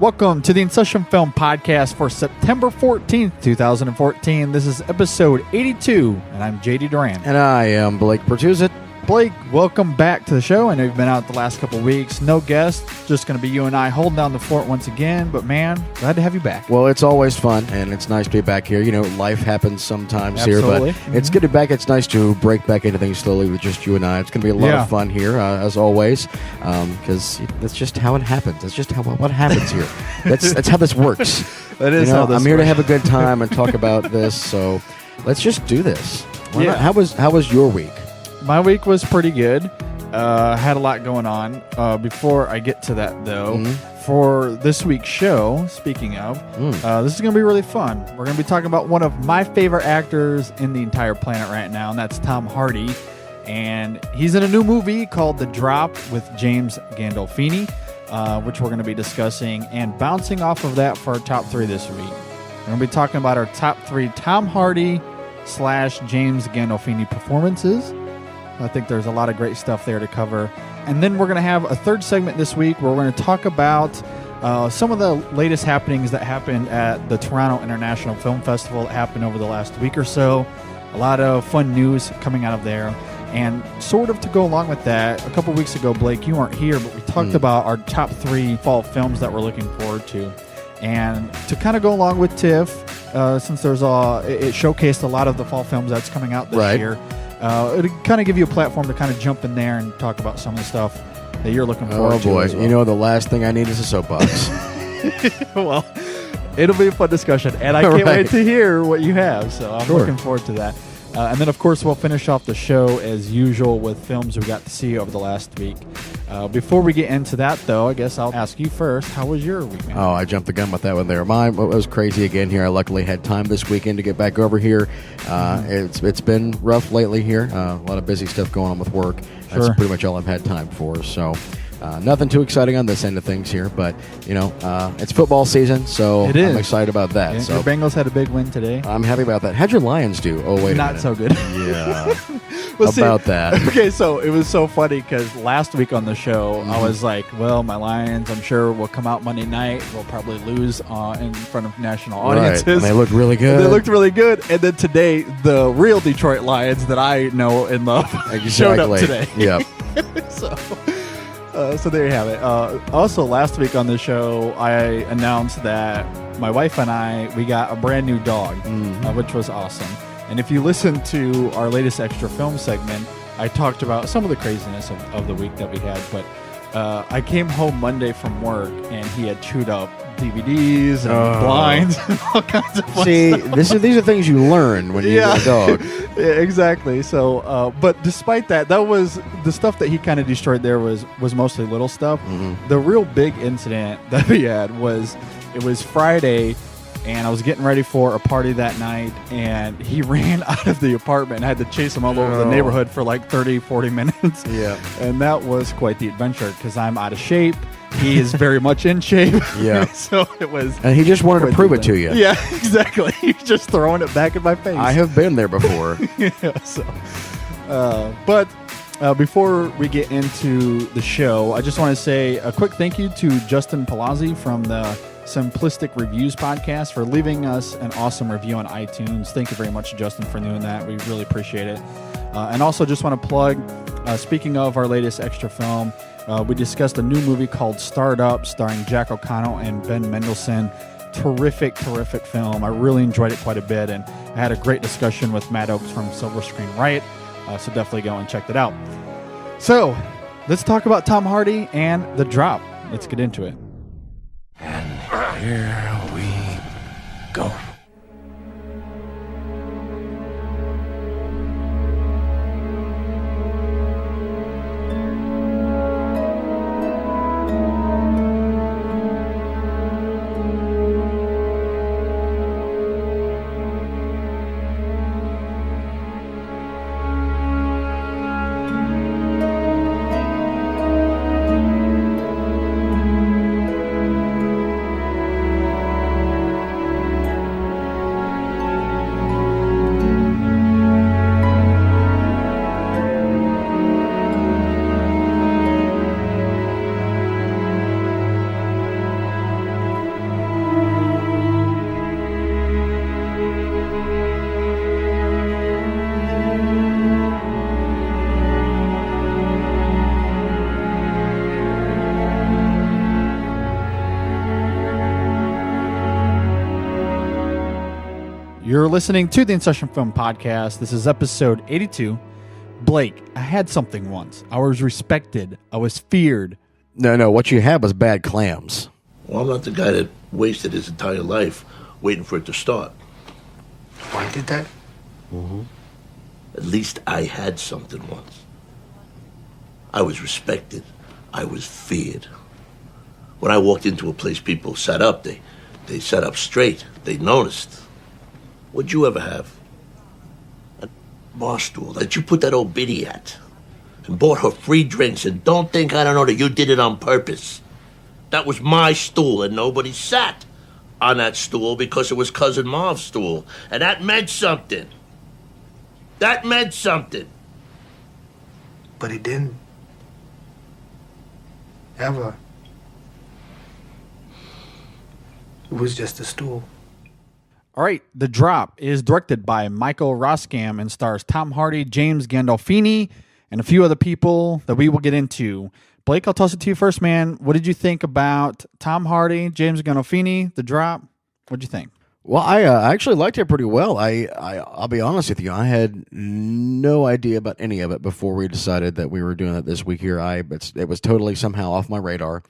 Welcome to the InSession Film Podcast for September 14th, 2014. This is episode 82, and I'm JD Duran. And I am Blake Pertuzit. Blake, welcome back to the show. I know you've been out the last couple of weeks. No guest, just going to be you and I holding down the fort once again. But man, glad to have you back. Well, it's always fun, and it's nice to be back here. You know, life happens sometimes Absolutely. here, but it's good to be back. It's nice to break back into things slowly with just you and I. It's going to be a lot of fun here, as always, because that's just how it happens. That's just what happens here. That's how this works. That is how this I'm here works. to have a good time and talk about this, so let's just do this. Why not? How was your week? My week was pretty good. Had a lot going on. Before I get to that, though, for this week's show, speaking of, this is going to be really fun. We're going to be talking about one of my favorite actors in the entire planet right now, and that's Tom Hardy. And he's in a new movie called The Drop with James Gandolfini, which we're going to be discussing. And bouncing off of that for our top three this week, we're going to be talking about our top three Tom Hardy / James Gandolfini performances. I think there's a lot of great stuff there to cover. And then we're going to have a third segment this week where we're going to talk about some of the latest happenings that happened at the Toronto International Film Festival that happened over the last week or so. A lot of fun news coming out of there. And sort of to go along with that, a couple weeks ago, Blake, you weren't here, but we talked about our top three fall films that we're looking forward to. And to kind of go along with TIFF, since there's it showcased a lot of the fall films that's coming out this year. It'll kind of give you a platform to kind of jump in there and talk about some of the stuff that you're looking forward to. Oh, boy. As well. You know, the last thing I need is a soapbox. Well, it'll be a fun discussion, and I can't wait to hear what you have, so I'm looking forward to that. And then, of course, we'll finish off the show, as usual, with films we got to see over the last week. Before we get into that, though, I guess I'll ask you first. How was your week, man? Oh, I jumped the gun with that one there. Mine was crazy again here. I luckily had time this weekend to get back over here. It's been rough lately here. A lot of busy stuff going on with work. That's pretty much all I've had time for. So nothing too exciting on this end of things here. But, you know, it's football season, so I'm excited about that. Yeah, so your Bengals had a big win today. I'm happy about that. How'd your Lions do? Oh, wait a minute. Not so good. Yeah. Well, that. Okay, so it was so funny because last week on the show, I was like, well, my Lions, I'm sure, will come out Monday night. We'll probably lose in front of national audiences. Right. And they looked really good. They looked really good. And then today, the real Detroit Lions that I know and love showed up today. Yep. So there you have it. Also, last week on the show, I announced that my wife and we got a brand new dog, which was awesome. And if you listen to our latest extra film segment, I talked about some of the craziness of the week that we had. But I came home Monday from work, and he had chewed up DVDs and blinds and all kinds of fun stuff. These are things you learn when you get a dog. Yeah, exactly. So, but despite that was the stuff that he kind of destroyed. There was mostly little stuff. The real big incident that we had was Friday, and I was getting ready for a party that night, and he ran out of the apartment and I had to chase him all over the neighborhood for like 30-40 minutes. Yeah, and that was quite the adventure because I'm out of shape. He is very much in shape. Yeah. So it was. And he just wanted to prove it to you. Yeah, exactly. He's just throwing it back in my face. I have been there before. Yeah, so. But before we get into the show, I just want to say a quick thank you to Justin Palazzi from the Simplistic Reviews podcast for leaving us an awesome review on iTunes. Thank you very much, Justin, for doing that. We really appreciate it. And also just want to plug, speaking of our latest extra film, we discussed a new movie called Starred Up starring Jack O'Connell and Ben Mendelsohn. Terrific film. I really enjoyed it quite a bit, and I had a great discussion with Matt Oakes from Silver Screen Riot, so definitely go and check that out. So let's talk about Tom Hardy and The Drop. Let's get into it. And here we go. You're listening to the InSession Film Podcast. This is episode 82. Blake, I had something once. I was respected. I was feared. No, what you had was bad clams. Well, I'm not the guy that wasted his entire life waiting for it to start. Why did that? Mm-hmm. At least I had something once. I was respected. I was feared. When I walked into a place, people sat up. They sat up straight. They noticed. What'd you ever have? A bar stool that you put that old biddy at and bought her free drinks, and don't think I don't know that you did it on purpose. That was my stool, and nobody sat on that stool because it was Cousin Marv's stool, and that meant something. That meant something. But he didn't. Ever. It was just a stool. All right, The Drop is directed by Michael Roskam and stars Tom Hardy, James Gandolfini, and a few other people that we will get into. Blake, I'll toss it to you first, man. What did you think about Tom Hardy, James Gandolfini, The Drop? What did you think? Well, I actually liked it pretty well. I'll be honest with you. I had no idea about any of it before we decided that we were doing it this week here. It was totally somehow off my radar.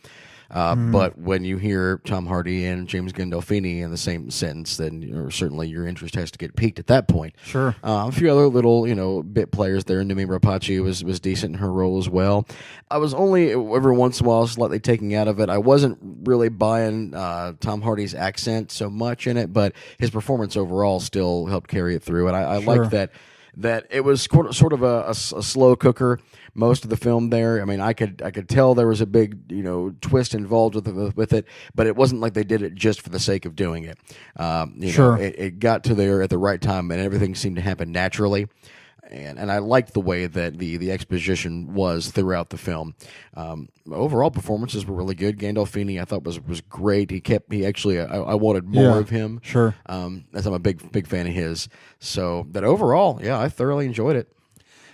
But when you hear Tom Hardy and James Gandolfini in the same sentence, then certainly your interest has to get piqued at that point. Sure. A few other little, bit players there. Numi Rapace was decent in her role as well. I was only every once in a while slightly taking out of it. I wasn't really buying Tom Hardy's accent so much in it, but his performance overall still helped carry it through. And I Sure. liked that it was sort of a slow cooker most of the film there. I mean, I could tell there was a big twist involved with it, but it wasn't like they did it just for the sake of doing it. Sure. It got to there at the right time, and everything seemed to happen naturally. And I liked the way that the exposition was throughout the film. Overall performances were really good. Gandolfini I thought was great. I wanted more of him. Sure. As I'm a big fan of his. So that overall, yeah, I thoroughly enjoyed it.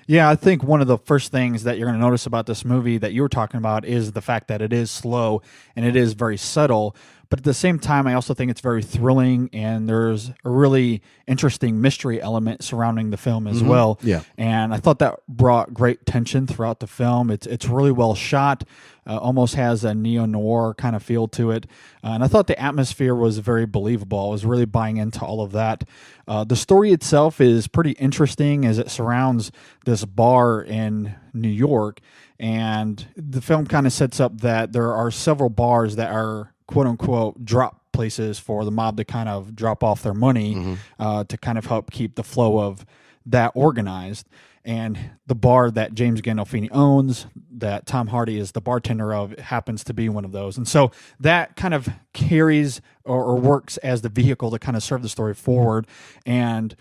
Yeah, I think one of the first things that you're going to notice about this movie that you were talking about is the fact that it is slow and it is very subtle. But at the same time, I also think it's very thrilling, and there's a really interesting mystery element surrounding the film as well. Yeah. And I thought that brought great tension throughout the film. It's really well shot, almost has a neo-noir kind of feel to it. And I thought the atmosphere was very believable. I was really buying into all of that. The story itself is pretty interesting as it surrounds this bar in New York. And the film kind of sets up that there are several bars that are quote-unquote drop places for the mob to kind of drop off their money to kind of help keep the flow of that organized. And the bar that James Gandolfini owns, that Tom Hardy is the bartender of, happens to be one of those. And so that kind of carries or works as the vehicle to kind of serve the story forward. And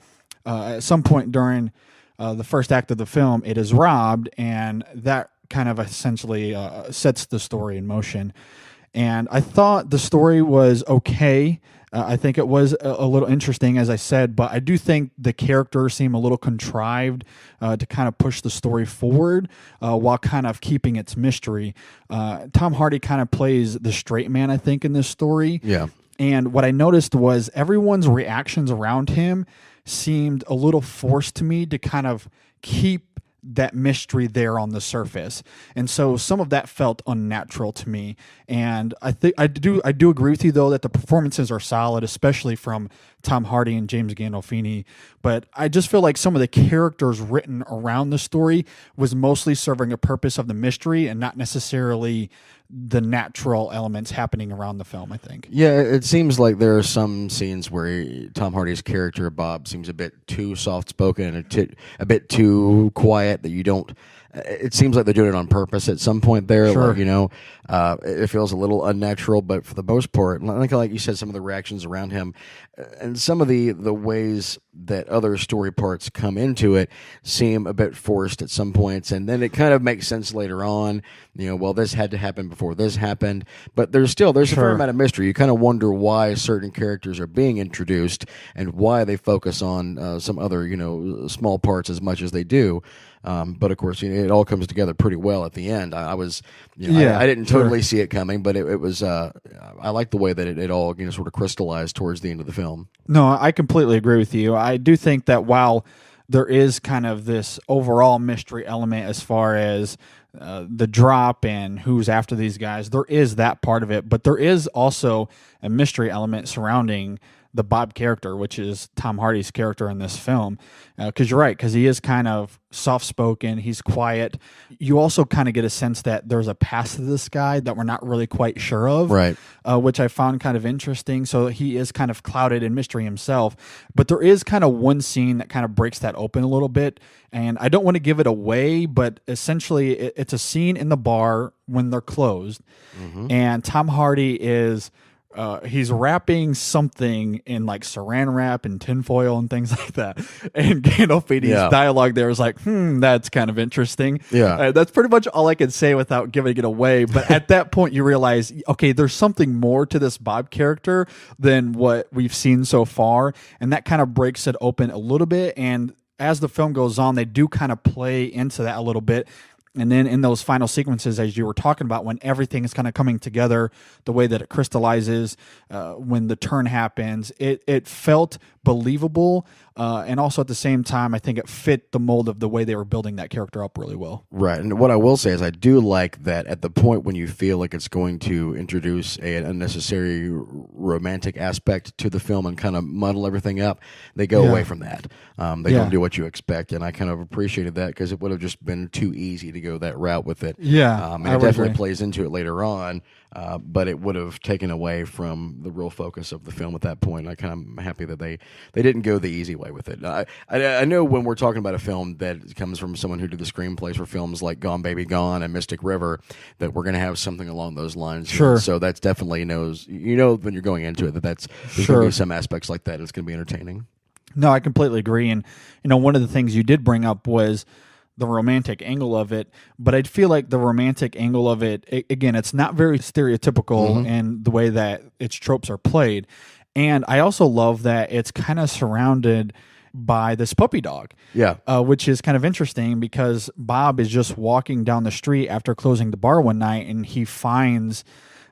at some point during the first act of the film, it is robbed, and that kind of essentially sets the story in motion. And I thought the story was okay. I think it was a little interesting, as I said, but I do think the characters seem a little contrived to kind of push the story forward while kind of keeping its mystery. Tom Hardy kind of plays the straight man, I think, in this story. Yeah. And what I noticed was everyone's reactions around him seemed a little forced to me to kind of keep that mystery there on the surface. And so some of that felt unnatural to me. And I do agree with you, though, that the performances are solid, especially from Tom Hardy and James Gandolfini. But I just feel like some of the characters written around the story was mostly serving a purpose of the mystery and not necessarily the natural elements happening around the film, I think. Yeah, it seems like there are some scenes where Tom Hardy's character, Bob, seems a bit too soft-spoken and a bit too quiet that you don't... It seems like they're doing it on purpose at some point there. Sure. Like, it feels a little unnatural, but for the most part, like you said, some of the reactions around him and some of the ways that other story parts come into it seem a bit forced at some points, and then it kind of makes sense later on. Well, this had to happen before this happened, but there's a fair amount of mystery. You kind of wonder why certain characters are being introduced and why they focus on some other small parts as much as they do. But of course, it all comes together pretty well at the end. I was, I didn't totally see it coming, but it was. I like the way that it all sort of crystallized towards the end of the film. No, I completely agree with you. I do think that while there is kind of this overall mystery element as far as the drop and who's after these guys, there is that part of it, but there is also a mystery element surrounding the Bob character, which is Tom Hardy's character in this film. Because you're right, because he is kind of soft-spoken, he's quiet. You also kind of get a sense that there's a past to this guy that we're not really quite sure of, right? Which I found kind of interesting. So he is kind of clouded in mystery himself. But there is kind of one scene that kind of breaks that open a little bit. And I don't want to give it away, but essentially it's a scene in the bar when they're closed. Mm-hmm. And Tom Hardy is... he's wrapping something in like saran wrap and tinfoil and things like that. And Gandolfini's dialogue there is like, that's kind of interesting. Yeah. That's pretty much all I can say without giving it away. But at that point, you realize, okay, there's something more to this Bob character than what we've seen so far. And that kind of breaks it open a little bit. And as the film goes on, they do kind of play into that a little bit. And then in those final sequences, as you were talking about, when everything is kind of coming together, the way that it crystallizes, when the turn happens, it felt believable. And also at the same time, I think it fit the mold of the way they were building that character up really well. Right. And what I will say is I do like that at the point when you feel like it's going to introduce an unnecessary romantic aspect to the film and kind of muddle everything up, they go away from that. They don't do what you expect. And I kind of appreciated that because it would have just been too easy to go that route with it. Yeah. And it definitely plays into it later on. But it would have taken away from the real focus of the film at that point. I kind of am happy that they didn't go the easy way with it. I know when we're talking about a film that comes from someone who did the screenplays for films like Gone Baby Gone and Mystic River, that we're going to have something along those lines. Sure. So that's definitely when you're going into it there's going to be some aspects like that. It's going to be entertaining. No, I completely agree. And one of the things you did bring up was the romantic angle of it, but I'd feel like the romantic angle of it, again, it's not very stereotypical in the way that its tropes are played. And I also love that it's kind of surrounded by this puppy dog. Yeah. Which is kind of interesting because Bob is just walking down the street after closing the bar one night and he finds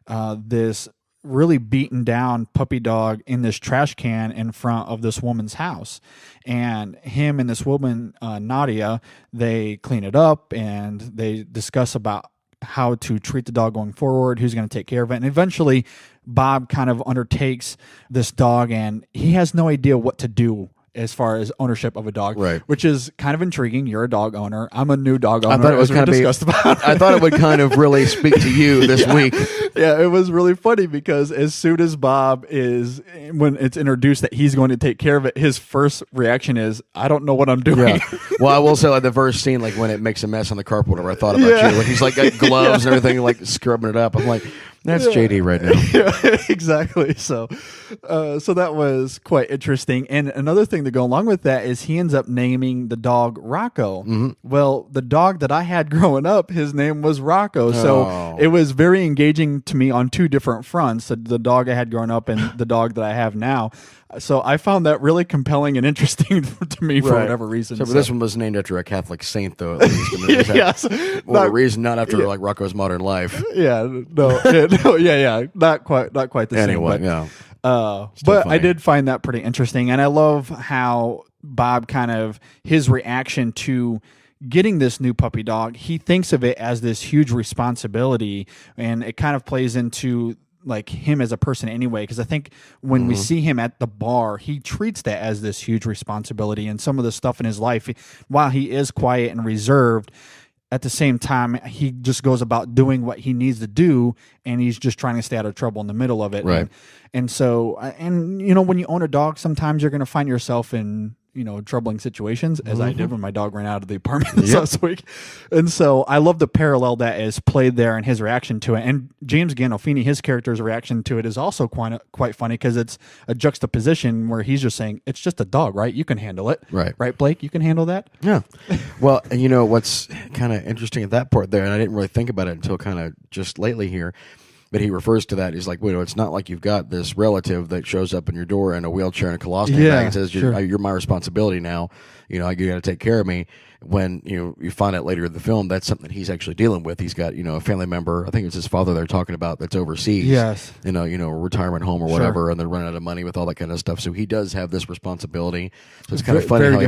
this really beaten down puppy dog in this trash can in front of this woman's house. And him and this woman, Nadia, they clean it up and they discuss about how to treat the dog going forward, who's going to take care of it. And eventually Bob kind of undertakes this dog and he has no idea what to do as far as ownership of a dog, right? Which is kind of intriguing. You're a dog owner. I'm a new dog owner. I thought it was kind of discussed about. I thought it would kind of really speak to you this week. Yeah, it was really funny because as soon as when it's introduced that he's going to take care of it, his first reaction is, I don't know what I'm doing. Yeah. Well, I will say like the first scene, like when it makes a mess on the carpet, whatever, I thought about you. When he's like got gloves and everything, like scrubbing it up. I'm like, that's JD right now. Yeah, exactly. So that was quite interesting. And another thing to go along with that is he ends up naming the dog Rocco. Mm-hmm. Well, the dog that I had growing up, his name was Rocco. So it was very engaging to me on two different fronts, the dog I had growing up and the dog that I have now. So I found that really compelling and interesting to me for whatever reason. So this one was named after a Catholic saint, though, at least. Yes. A reason, not after like Rocco's Modern Life. Yeah. No. Not quite the same. Anyway, but funny. I did find that pretty interesting. And I love how Bob his reaction to getting this new puppy dog, he thinks of it as this huge responsibility, and it kind of plays into like him as a person anyway, because I think when we see him at the bar, he treats that as this huge responsibility, and some of the stuff in his life, while he is quiet and reserved, at the same time, he just goes about doing what he needs to do, and he's just trying to stay out of trouble in the middle of it. Right. And so, when you own a dog, sometimes you're going to find yourself in troubling situations, as I did when my dog ran out of the apartment this last week. And so I love the parallel that is played there and his reaction to it. And James Gandolfini, his character's reaction to it is also quite funny because it's a juxtaposition where he's just saying, it's just a dog, right? You can handle it. Right, Blake? You can handle that? Yeah. Well, and what's kind of interesting at that part there, and I didn't really think about it until kind of just lately here, But he refers to that. He's like, well, it's not like you've got this relative that shows up in your door in a wheelchair and a colostomy bag and says, you're my responsibility now. You got to take care of me. When you find out later in the film, that's something he's actually dealing with. He's got a family member. I think it's his father they're talking about that's overseas. Yes, in a retirement home or whatever, and they're running out of money with all that kind of stuff. So he does have this responsibility. So it's kind of funny how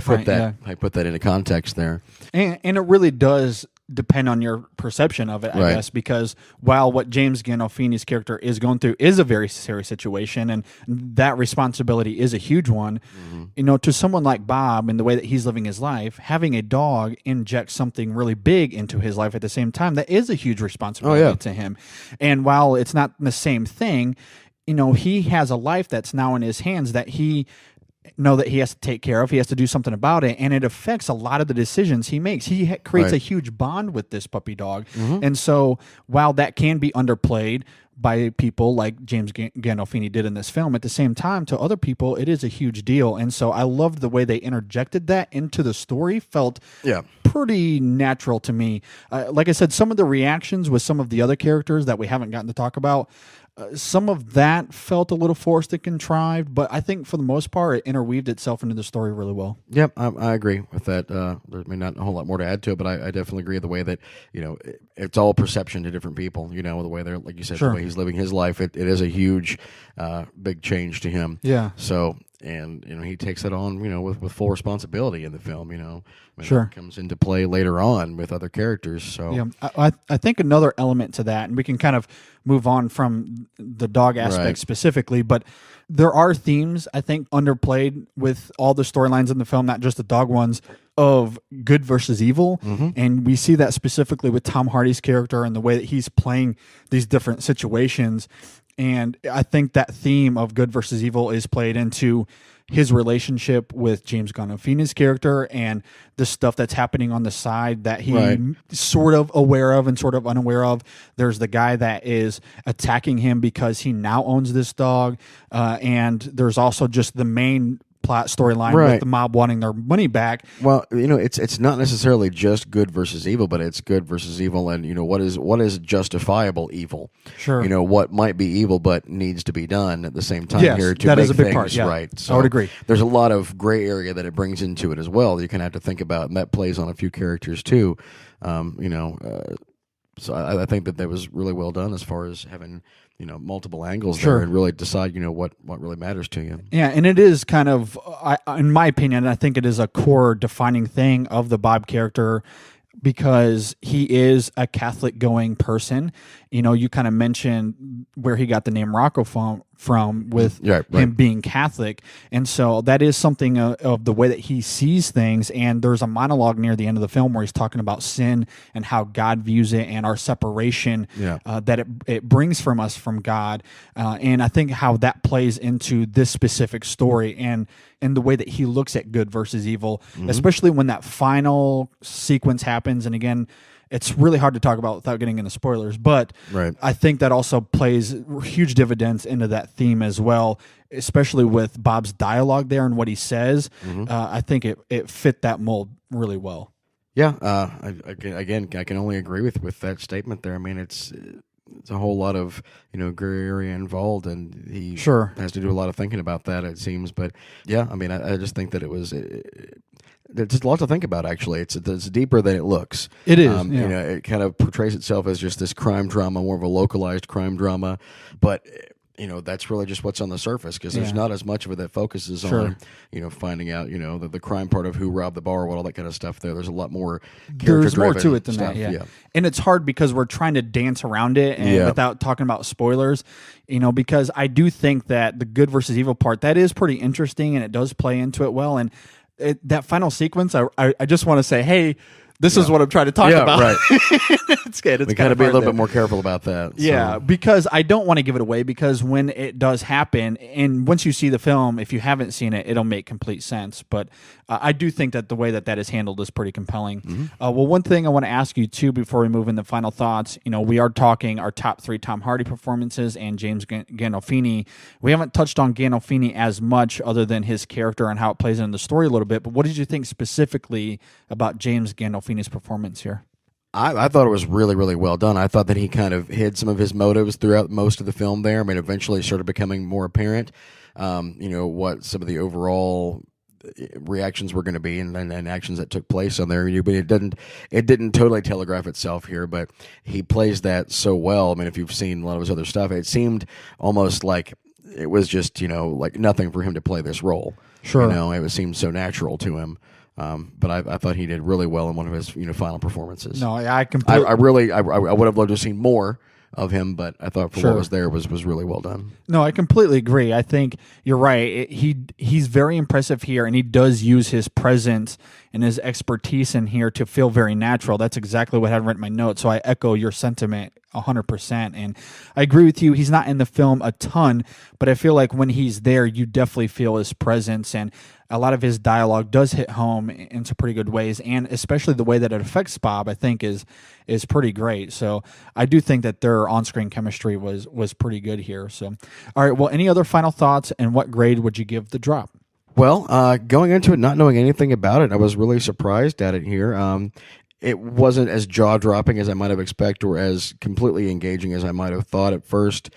I put that into context there. And it really does depend on your perception of it, I guess, because while what James Gandolfini's character is going through is a very serious situation, and that responsibility is a huge one, to someone like Bob, in the way that he's living his life, having a dog inject something really big into his life at the same time, that is a huge responsibility to him. And while it's not the same thing, he has a life that's now in his hands that he has to take care of. He has to do something about it, and it affects a lot of the decisions he makes. He creates a huge bond with this puppy dog, and so while that can be underplayed by people like James Gandolfini did in this film, at the same time, to other people, it is a huge deal. And so I loved the way they interjected that into the story. Felt pretty natural to me. Like I said, some of the reactions with some of the other characters that we haven't gotten to talk about, some of that felt a little forced and contrived, but I think for the most part, it interweaved itself into the story really well. Yep, I agree with that. There's not a whole lot more to add to it, but I definitely agree with the way that, it's all perception to different people, the way they're, like you said, the way he's living his life, it is a huge, big change to him. Yeah. So, and, he takes it on, with full responsibility in the film, It comes into play later on with other characters. So yeah, I think another element to that, and we can kind of move on from the dog aspect specifically, but there are themes, I think, underplayed with all the storylines in the film, not just the dog ones, of good versus evil. And we see that specifically with Tom Hardy's character and the way that he's playing these different situations. And I think that theme of good versus evil is played into his relationship with James Gandolfini's character and the stuff that's happening on the side that he sort of aware of and sort of unaware of. There's the guy that is attacking him because he now owns this dog. And there's also just the main plot storyline with the mob wanting their money back. Well, it's not necessarily just good versus evil, but it's good versus evil, and what is justifiable evil. Sure. What might be evil but needs to be done at the same time here to that make is a big things part, right. So I would agree. There's a lot of gray area that it brings into it as well that you kind of have to think about, and that plays on a few characters too. So I think that was really well done as far as having multiple angles there and really decide what really matters to you. Yeah, and it is kind of, in my opinion, I think it is a core defining thing of the Bob character, because he is a Catholic going person. You kind of mentioned where he got the name Rocco from with him being Catholic. And so that is something of the way that he sees things. And there's a monologue near the end of the film where he's talking about sin and how God views it and our separation that it brings from us from God. And I think how that plays into this specific story and the way that he looks at good versus evil, especially when that final sequence happens. And again, it's really hard to talk about without getting into spoilers, but I think that also plays huge dividends into that theme as well, especially with Bob's dialogue there and what he says. I think it fit that mold really well. Yeah, I can only agree with that statement there. I mean, it's a whole lot of gray area involved, and he has to do a lot of thinking about that, it seems. But yeah, I mean, I just think that it was. There's just a lot to think about, actually. It's deeper than it looks. It is. It kind of portrays itself as just this crime drama, more of a localized crime drama. But, that's really just what's on the surface, because there's not as much of it that focuses on, finding out, the crime part of who robbed the bar, what all that kind of stuff there. There's a lot more character-driven There's more to it than stuff. that, And it's hard because we're trying to dance around it and without talking about spoilers, because I do think that the good versus evil part, that is pretty interesting, and it does play into it well. And that final sequence, I just want to say, hey, this is what I'm trying to talk about. Right. It's good. It's we got to be a little bit more careful about that. Yeah, because I don't want to give it away, because when it does happen, and once you see the film, if you haven't seen it, it'll make complete sense. But I do think that the way that is handled is pretty compelling. Well, one thing I want to ask you, too, before we move into final thoughts, we are talking our top 3 Tom Hardy performances and James Gandolfini. We haven't touched on Gandolfini as much other than his character and how it plays into the story a little bit, but what did you think specifically about James Gandolfini's performance here? I thought it was really, really well done. I thought that he kind of hid some of his motives throughout most of the film there. I mean, eventually it started becoming more apparent, what some of the overall reactions were going to be and actions that took place on there. But it didn't totally telegraph itself here, but he plays that so well. I mean, if you've seen a lot of his other stuff, it seemed almost like it was just, like nothing for him to play this role. Sure. It seemed so natural to him. But I thought he did really well in one of his final performances. No, I would have loved to have seen more of him, but I thought for Sure. what was there was really well done. No, I completely agree. I think you're right. He's very impressive here, and he does use his presence and his expertise in here to feel very natural. That's exactly what I had written in my notes, so I echo your sentiment 100%. And I agree with you. He's not in the film a ton, but I feel like when he's there, you definitely feel his presence, and a lot of his dialogue does hit home in some pretty good ways, and especially the way that it affects Bob, I think is pretty great. So I do think that their on-screen chemistry was pretty good here. So, all right. Well, any other final thoughts, and what grade would you give The Drop? Well, going into it, not knowing anything about it, I was really surprised at it here. It wasn't as jaw-dropping as I might have expected, or as completely engaging as I might have thought at first.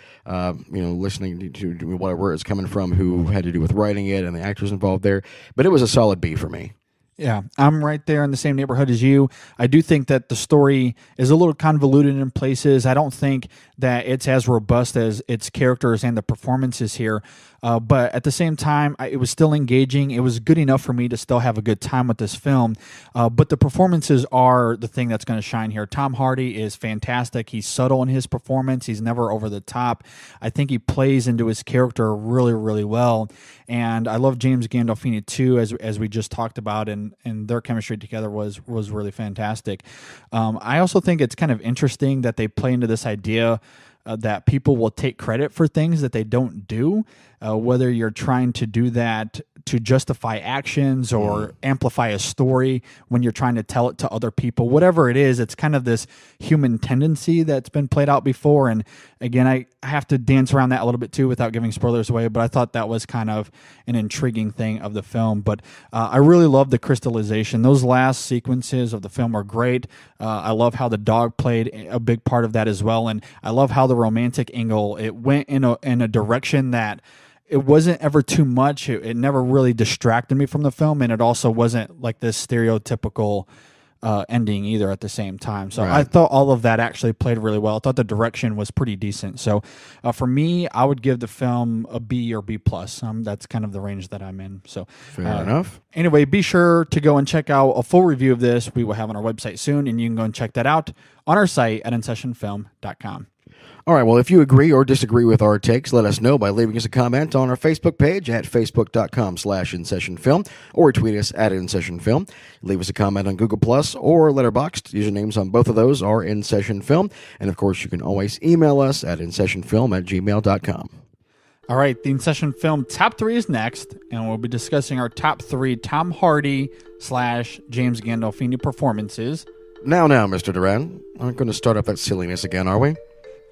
Listening to whatever it's coming from, who had to do with writing it, and the actors involved there. But it was a solid B for me. Yeah, I'm right there in the same neighborhood as you. I do think that the story is a little convoluted in places. I don't think that it's as robust as its characters and the performances here. But at the same time, it was still engaging. It was good enough for me to still have a good time with this film. But the performances are the thing that's going to shine here. Tom Hardy is fantastic. He's subtle in his performance. He's never over the top. I think he plays into his character really, really well. And I love James Gandolfini too, as we just talked about, and their chemistry together was really fantastic. I also think it's kind of interesting that they play into this idea that people will take credit for things that they don't do, whether you're trying to do that to justify actions or amplify a story when you're trying to tell it to other people. Whatever it is, it's kind of this human tendency that's been played out before. And again, I have to dance around that a little bit too without giving spoilers away, but I thought that was kind of an intriguing thing of the film. But I really love the crystallization. Those last sequences of the film are great. I love how the dog played a big part of that as well. And I love how the romantic angle, it went in a direction that it wasn't ever too much. It never really distracted me from the film, and it also wasn't like this stereotypical ending either at the same time. So Right. I thought all of that actually played really well. I thought the direction was pretty decent. So for me, I would give the film a B or B+. That's kind of the range that I'm in. So Fair enough. Anyway, be sure to go and check out a full review of this. We will have on our website soon, and you can go and check that out on our site at InSessionFilm.com. All right, well, if you agree or disagree with our takes, let us know by leaving us a comment on our Facebook page at facebook.com/InSessionFilm, or tweet us at InSessionFilm. Leave us a comment on Google Plus or Letterboxd. Usernames on both of those are InSessionFilm. And, of course, you can always email us at InSessionFilm@gmail.com. All right, the InSession Film Top 3 is next, and we'll be discussing our top 3 Tom Hardy / James Gandolfini performances. Now, Mr. Duran, aren't going to start up that silliness again, are we?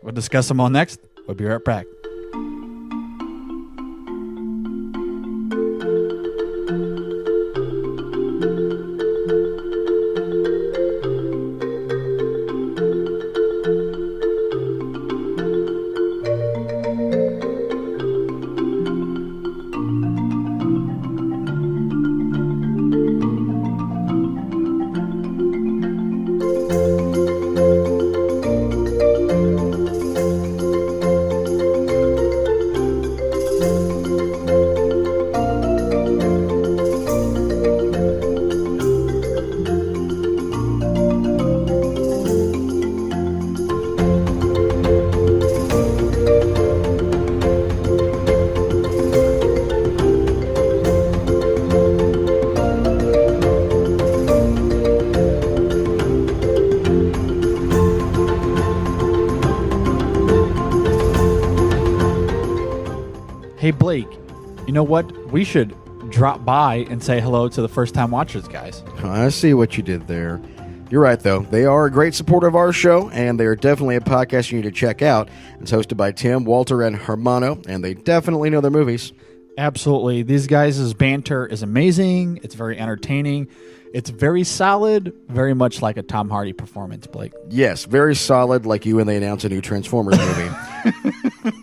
We'll discuss them all next. We'll be right back. Hey, Blake, you know what? We should drop by and say hello to the first-time watchers, guys. I see what you did there. You're right, though. They are a great supporter of our show, and they are definitely a podcast you need to check out. It's hosted by Tim, Walter, and Hermano, and they definitely know their movies. Absolutely. These guys' banter is amazing. It's very entertaining. It's very solid, very much like a Tom Hardy performance, Blake. Yes, very solid, like you when they announce a new Transformers movie.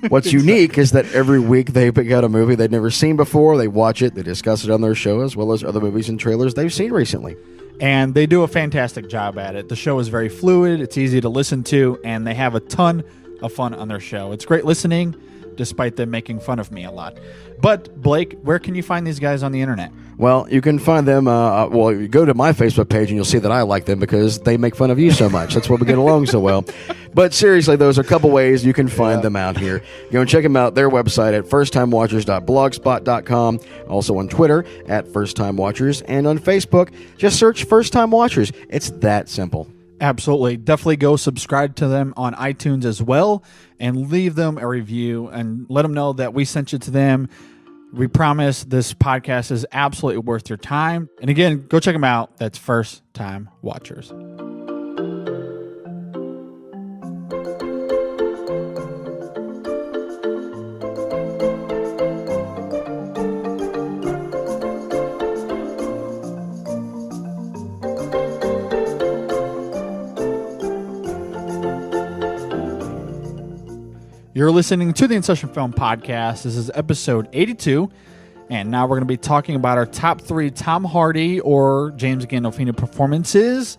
What's unique is that every week they pick out a movie they've never seen before, they watch it, they discuss it on their show, as well as other movies and trailers they've seen recently. And they do a fantastic job at it. The show is very fluid, it's easy to listen to, and they have a ton of fun on their show. It's great listening, despite them making fun of me a lot. But, Blake, where can you find these guys on the internet? Well, you can find them, you go to my Facebook page and you'll see that I like them because they make fun of you so much. That's why we get along so well. But seriously, those are a couple ways you can find them out here. Go and check them out, their website at firsttimewatchers.blogspot.com. Also on Twitter at firsttimewatchers. And on Facebook, just search First Time Watchers. It's that simple. Absolutely. Definitely go subscribe to them on iTunes as well and leave them a review and let them know that we sent you to them. We promise this podcast is absolutely worth your time. And again, go check them out. That's First Time Watchers. You're listening to the InSession Film Podcast. This is episode 82, and now we're going to be talking about our top 3 Tom Hardy or James Gandolfini performances.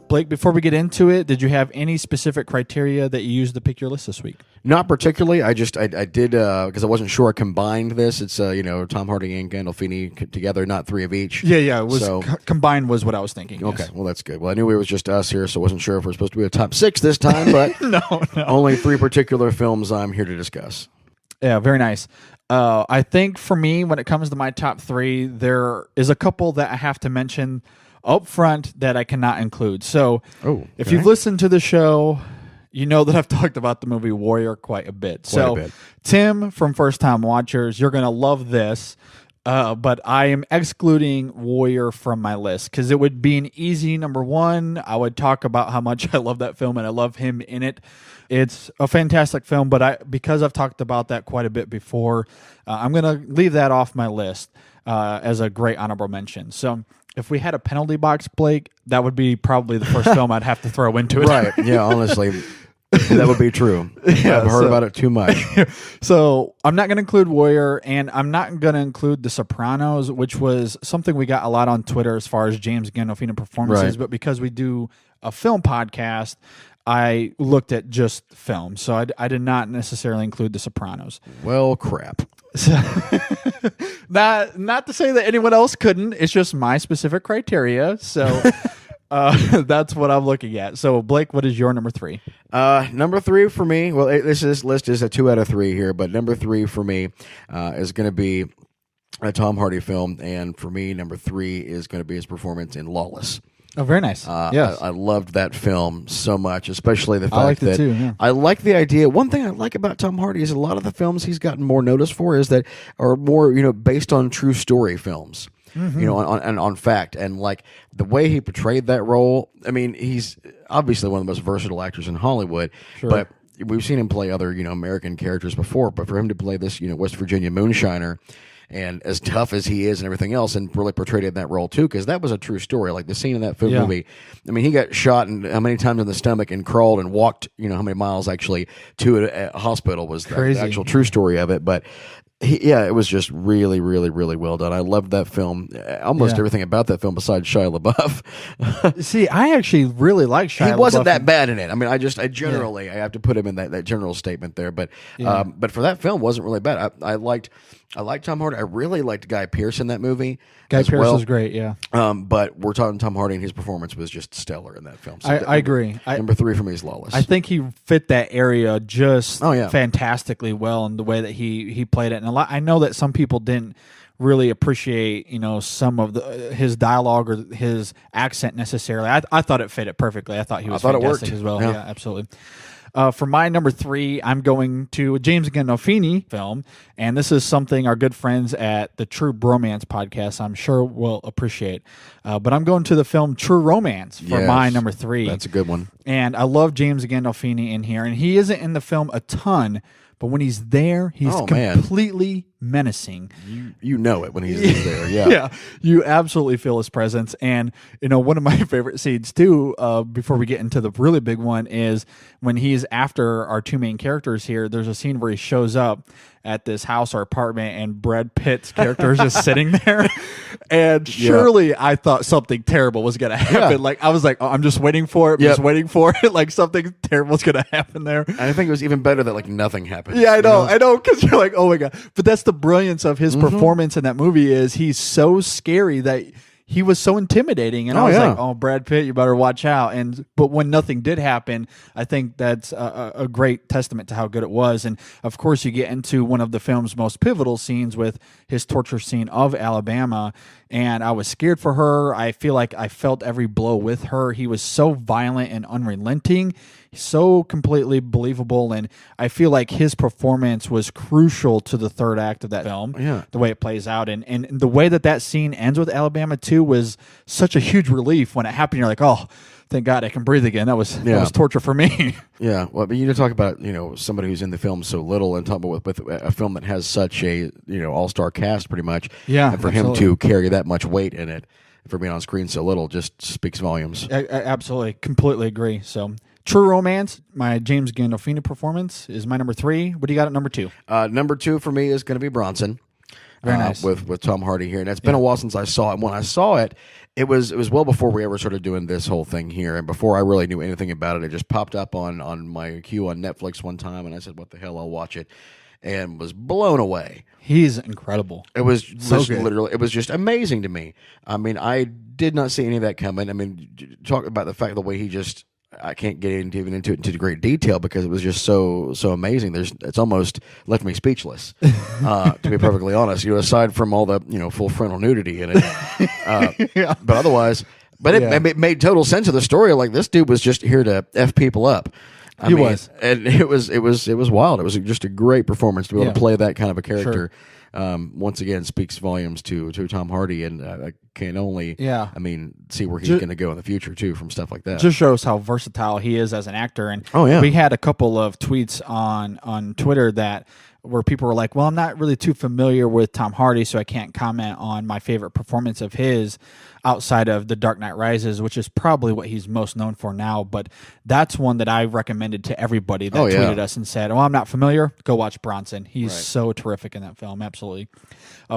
Blake, before we get into it, did you have any specific criteria that you used to pick your list this week? Not particularly. I did because I wasn't sure I combined this. It's Tom Hardy and Gandolfini together, not 3 of each. Yeah. It was combined was what I was thinking. Okay, yes. Well that's good. Well, I knew it was just us here, so I wasn't sure if we're supposed to be a top 6 this time, but No. Only 3 particular films I'm here to discuss. Yeah, very nice. I think for me, when it comes to my top 3, there is a couple that I have to mention up front that I cannot include. So if you've listened to the show, you know that I've talked about the movie Warrior quite a bit. Tim from First Time Watchers, you're going to love this, but I am excluding Warrior from my list because it would be an easy number 1. I would talk about how much I love that film and I love him in it. It's a fantastic film, but because I've talked about that quite a bit before, I'm going to leave that off my list as a great honorable mention. So if we had a penalty box, Blake, that would be probably the first film I'd have to throw into it. Right. Yeah, honestly, that would be true. Yeah, I've heard about it too much. So I'm not going to include Warrior, and I'm not going to include The Sopranos, which was something we got a lot on Twitter as far as James Gandolfini performances. Right. But because we do a film podcast, I looked at just film. So I did not necessarily include The Sopranos. Well, crap. So, not to say that anyone else couldn't. It's just my specific criteria. So that's what I'm looking at. So Blake, what is your number 3? Number 3 for me. Well, this list is a 2 out of 3 here, but number 3 for me is going to be a Tom Hardy film, and for me, number 3 is going to be his performance in Lawless. Oh, very nice. Yes. I loved that film so much, especially the fact I liked that it too, yeah. I like the idea. One thing I like about Tom Hardy is a lot of the films he's gotten more notice for is that are more, based on true story films. Mm-hmm. On fact, and like the way he portrayed that role. I mean, he's obviously one of the most versatile actors in Hollywood, sure. But we've seen him play other, American characters before. But for him to play this, West Virginia moonshiner, and as tough as he is and everything else, and really portrayed it in that role too, because that was a true story. Like the scene in that movie, I mean, he got shot and how many times in the stomach and crawled and walked, how many miles actually to a hospital was the actual true story of it. But it was just really, really, really well done. I loved that film. Almost everything about that film besides Shia LaBeouf. See, I actually really like Shia LaBeouf. He wasn't that bad in it. I mean, I generally I have to put him in that general statement there. But but for that film, wasn't really bad. I liked Tom Hardy. I really liked Guy Pearce in that movie. Guy Pearce was great, yeah. But we're talking Tom Hardy, and his performance was just stellar in that film. So I agree. Number 3 for me is Lawless. I think he fit that area just fantastically well in the way that he played it. And I know that some people didn't really appreciate, some of his dialogue or his accent necessarily. I thought it fit it perfectly. I thought he was fantastic as well. Yeah, absolutely. For my number 3, I'm going to a James Gandolfini film, and this is something our good friends at the True Bromance podcast, I'm sure, will appreciate. But I'm going to the film True Romance for my number 3. That's a good one. And I love James Gandolfini in here, and he isn't in the film a ton, but when he's there, he's completely menacing. You know it when he's there. Yeah. Yeah, you absolutely feel his presence. And one of my favorite scenes too, before we get into the really big one, is when he's after our two main characters here. There's a scene where he shows up at this house or apartment, and Brad Pitt's character is just sitting there. And surely I thought something terrible was going to happen. Yeah. Like I was like, oh, I'm just waiting for it. I'm just waiting for it. Like something terrible is going to happen there. And I think it was even better that like nothing happened. Yeah, I know, because you're like, oh my god. But that's the brilliance of his performance in that movie, is he's so scary that he was so intimidating, and I was like, "Oh, Brad Pitt, you better watch out." But when nothing did happen, I think that's a great testament to how good it was. And of course, you get into one of the film's most pivotal scenes with his torture scene of Alabama, and I was scared for her. I feel like I felt every blow with her. He was so violent and unrelenting, so completely believable, and I feel like his performance was crucial to the third act of that film. Yeah. The way it plays out, and the way that scene ends with Alabama too was such a huge relief when it happened. You're like, oh, thank God I can breathe again. That was torture for me. Yeah, well, but you talk about somebody who's in the film so little, and talk about with a film that has such a all-star cast pretty much. Yeah, and for him to carry that much weight in it, for being on screen so little, just speaks volumes. I absolutely, completely agree. So, True Romance, my James Gandolfini performance, is my number 3. What do you got at number 2? Number 2 for me is going to be Bronson. Very nice. With Tom Hardy here, and it's been a while since I saw it. And when I saw it, it was well before we ever started doing this whole thing here, and before I really knew anything about it. It just popped up on my queue on Netflix one time, and I said, "What the hell? I'll watch it," and was blown away. He's incredible. It was so just good. literally, it was just amazing to me. I mean, I did not see any of that coming. I mean, talk about the fact of the way he just. I can't get into it into great detail because it was just so amazing. It's almost left me speechless, to be perfectly honest. Aside from all the full frontal nudity in it, but otherwise, it made total sense of the story. Like, this dude was just here to f people up. I mean, was, and it was wild. It was just a great performance to be able to play that kind of a character. Sure. Once again, speaks volumes to Tom Hardy, and I can only, see where he's going to go in the future too from stuff like that. Just shows how versatile he is as an actor. And we had a couple of tweets on Twitter where people were like, "Well, I'm not really too familiar with Tom Hardy, so I can't comment on my favorite performance of his outside of The Dark Knight Rises," which is probably what he's most known for now. But that's one that I recommended to everybody that tweeted us and said, "Oh, I'm not familiar. Go watch Bronson. He's so terrific in that film." Absolutely.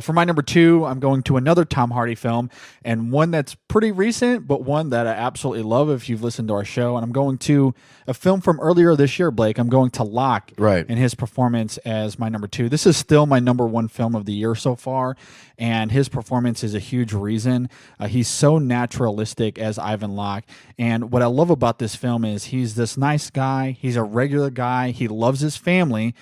For my number 2, I'm going to another Tom Hardy film, and one that's pretty recent, but one that I absolutely love if you've listened to our show. And I'm going to a film from earlier this year, Blake. I'm going to Locke and his performance as my number 2. This is still my number 1 film of the year so far, and his performance is a huge reason. He's so naturalistic as Ivan Locke, and what I love about this film is he's this nice guy. He's a regular guy. He loves his family,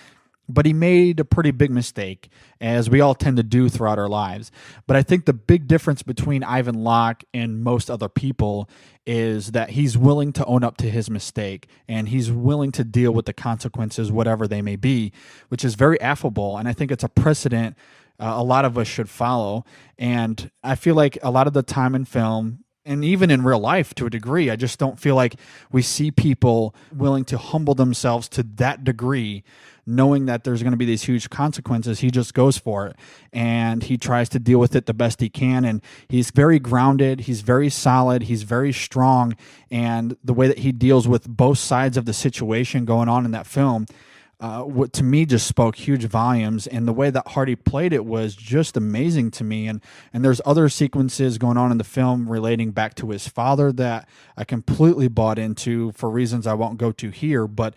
but he made a pretty big mistake, as we all tend to do throughout our lives. But I think the big difference between Ivan Locke and most other people is that he's willing to own up to his mistake, and he's willing to deal with the consequences, whatever they may be, which is very affable. And I think it's a precedent a lot of us should follow. And I feel like a lot of the time in film, and even in real life to a degree, I just don't feel like we see people willing to humble themselves to that degree, knowing that there's going to be these huge consequences. He just goes for it, and he tries to deal with it the best he can. And he's very grounded. He's very solid. He's very strong. And the way that he deals with both sides of the situation going on in that film, what to me just spoke huge volumes, and the way that Hardy played it was just amazing to me. And there's other sequences going on in the film relating back to his father that I completely bought into for reasons I won't go to here. But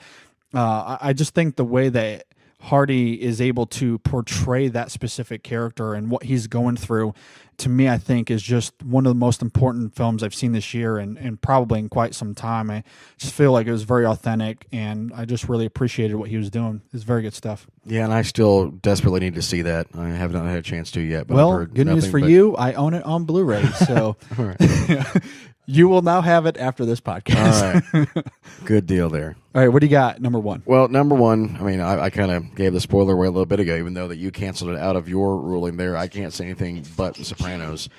I just think the way that Hardy is able to portray that specific character and what he's going through, to me, I think is just one of the most important films I've seen this year and probably in quite some time. I just feel like it was very authentic, and I just really appreciated what he was doing. It's very good stuff. Yeah, and I still desperately need to see that. I have not had a chance to yet. But well, I've heard good news for you. I own it on Blu-ray, so all right. You will now have it after this podcast. All right. Good deal there. All right, what do you got, number 1? Well, number 1, I mean, I kind of gave the spoiler away a little bit ago, even though that you canceled it out of your ruling there. I can't say anything but The Sopranos.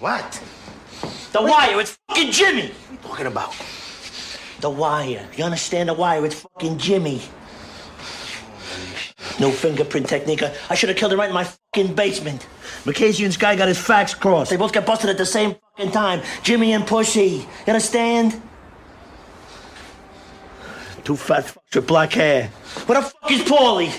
What? The Wire, it's fucking Jimmy! What are you talking about? The Wire. You understand The Wire? It's fucking Jimmy. No fingerprint technique. I should have killed him right in my fucking basement. Mackenzie and Sky got his facts crossed. They both got busted at the same fucking time. Jimmy and Pussy. You understand? Two fat fucks with black hair. Where the fuck is Paulie?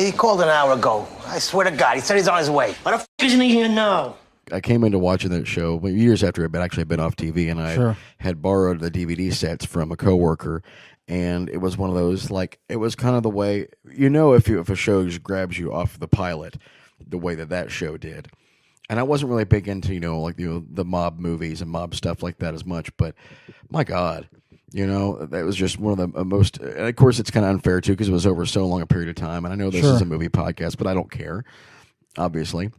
He called an hour ago. I swear to God, he said he's on his way. Why the fuck isn't he here now? I came into watching that show years after it had actually been off TV, and I had borrowed the DVD sets from a coworker, and it was one of those, like, it was kind of the way, if a show just grabs you off the pilot, the way that show did. And I wasn't really big into, the mob movies and mob stuff like that as much, but my God, that was just one of the most, and of course it's kind of unfair too, because it was over so long a period of time, and I know this is a movie podcast, but I don't care. Obviously,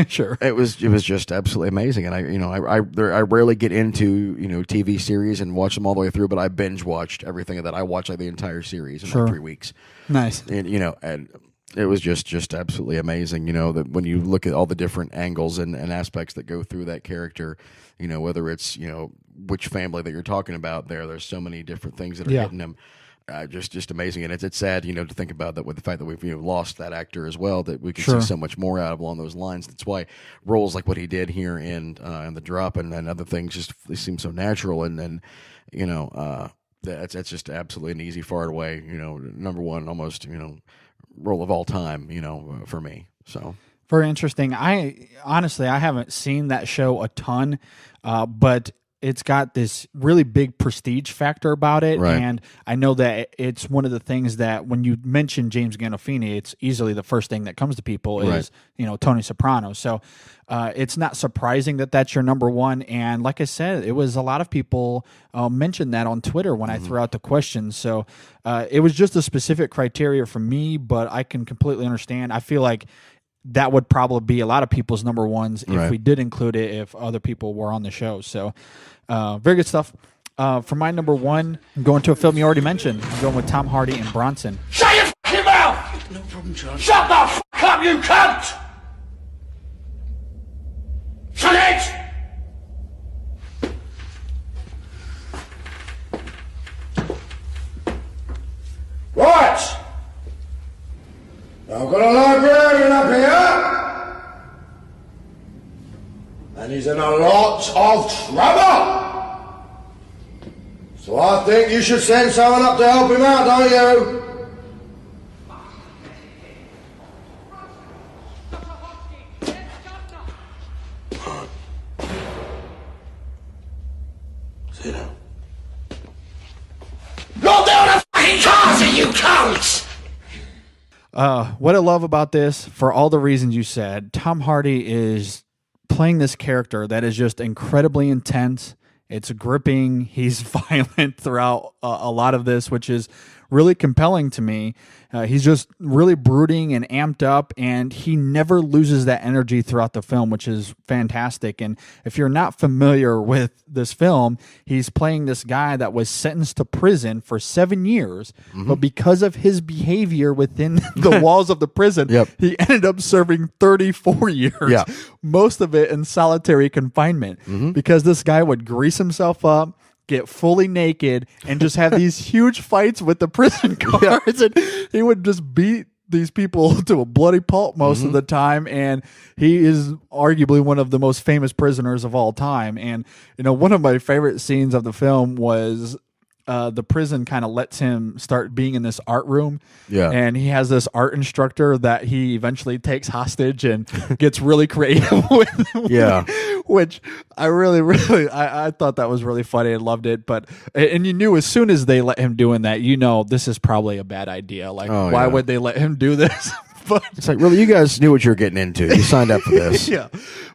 Sure. It was just absolutely amazing, and I rarely get into TV series and watch them all the way through, but I binge watched everything of that. I watched like the entire series in like 3 weeks. Nice, and and it was just absolutely amazing. That when you look at all the different angles and aspects that go through that character, whether it's which family that you're talking about, there's so many different things that are hitting them. Just amazing, and it's sad, to think about that with the fact that we've lost that actor as well, that we could see so much more out of along those lines. That's why roles like what he did here in The Drop and other things just they seem so natural, and that's just absolutely an easy far away, number one almost role of all time, for me. So very interesting. I honestly haven't seen that show a ton, but it's got this really big prestige factor about it, and I know that it's one of the things that when you mention James Gandolfini, it's easily the first thing that comes to people is Tony Soprano. So it's not surprising that that's your number one. And like I said, it was a lot of people mentioned that on Twitter when I threw out the questions. So it was just a specific criteria for me, but I can completely understand. I feel like that would probably be a lot of people's number ones if we did include it, if other people were on the show. So very good stuff. For my number one, I'm going to a film you already mentioned. I'm going with Tom Hardy and Bronson. Shut your fucking mouth! No problem, John. Shut the fuck up, you cunt! Shut it! Right! I've got a librarian up here, and he's in a lot of trouble. So I think you should send someone up to help him out, don't you? Sit down. Roll down the fucking cars, you cunts! What I love about this, for all the reasons you said, Tom Hardy is playing this character that is just incredibly intense. It's gripping. He's violent throughout a lot of this, which is really compelling to me. He's just really brooding and amped up, and he never loses that energy throughout the film, which is fantastic. And if you're not familiar with this film, he's playing this guy that was sentenced to prison for 7 years, but because of his behavior within the walls of the prison, he ended up serving 34 years, most of it in solitary confinement, because this guy would grease himself up, get fully naked, and just have these huge fights with the prison guards. And he would just beat these people to a bloody pulp most of the time. And he is arguably one of the most famous prisoners of all time. And, one of my favorite scenes of the film was the prison kind of lets him start being in this art room. And he has this art instructor that he eventually takes hostage and gets really creative with. Which I really, I thought that was really funny. I loved it. And you knew as soon as they let him doing that, this is probably a bad idea. Like, why would they let him do this? But it's like, really, you guys knew what you were getting into. You signed up for this.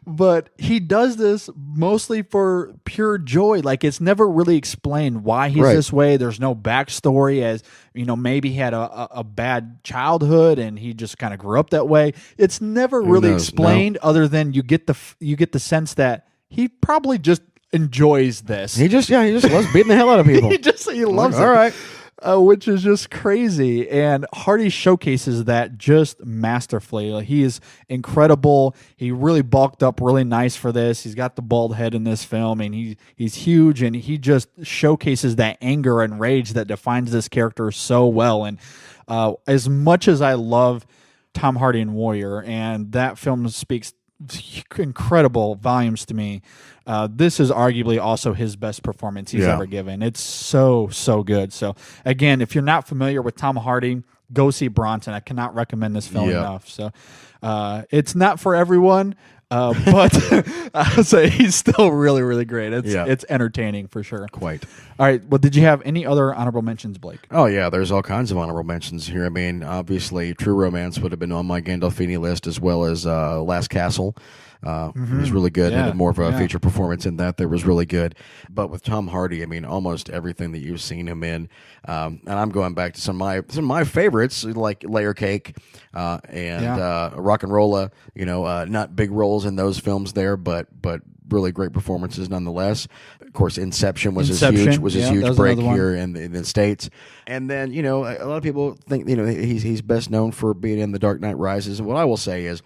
But he does this mostly for pure joy. Like, it's never really explained why he's this way. There's no backstory as, maybe he had a bad childhood and he just kind of grew up that way. It's never really explained other than you get the sense that he probably just enjoys this. He just loves beating the hell out of people. he loves it. All right. Which is just crazy. And Hardy showcases that just masterfully. Like, he is incredible. He really bulked up really nice for this. He's got the bald head in this film, and he's huge, and he just showcases that anger and rage that defines this character so well. And As much as I love Tom Hardy in Warrior, and that film speaks incredible volumes to me, this is arguably also his best performance he's ever given. It's so good. So again, if you're not familiar with Tom Hardy, go see Bronson. I cannot recommend this film enough. So it's not for everyone, but I would say he's still really great. It's entertaining for sure. Quite. All right. Well, did you have any other honorable mentions, Blake? Oh, yeah. There's all kinds of honorable mentions here. I mean, obviously, True Romance would have been on my Gandolfini list, as well as Last Castle. It was really good. Had more of a feature performance in that was really good. But with Tom Hardy, I mean, almost everything that you've seen him in, and I'm going back to some of my favorites, like Layer Cake and Rock and Rolla. Not big roles in those films there, but really great performances nonetheless. Of course, Inception was his huge break here in the States. And then, a lot of people think, he's best known for being in The Dark Knight Rises. And what I will say is,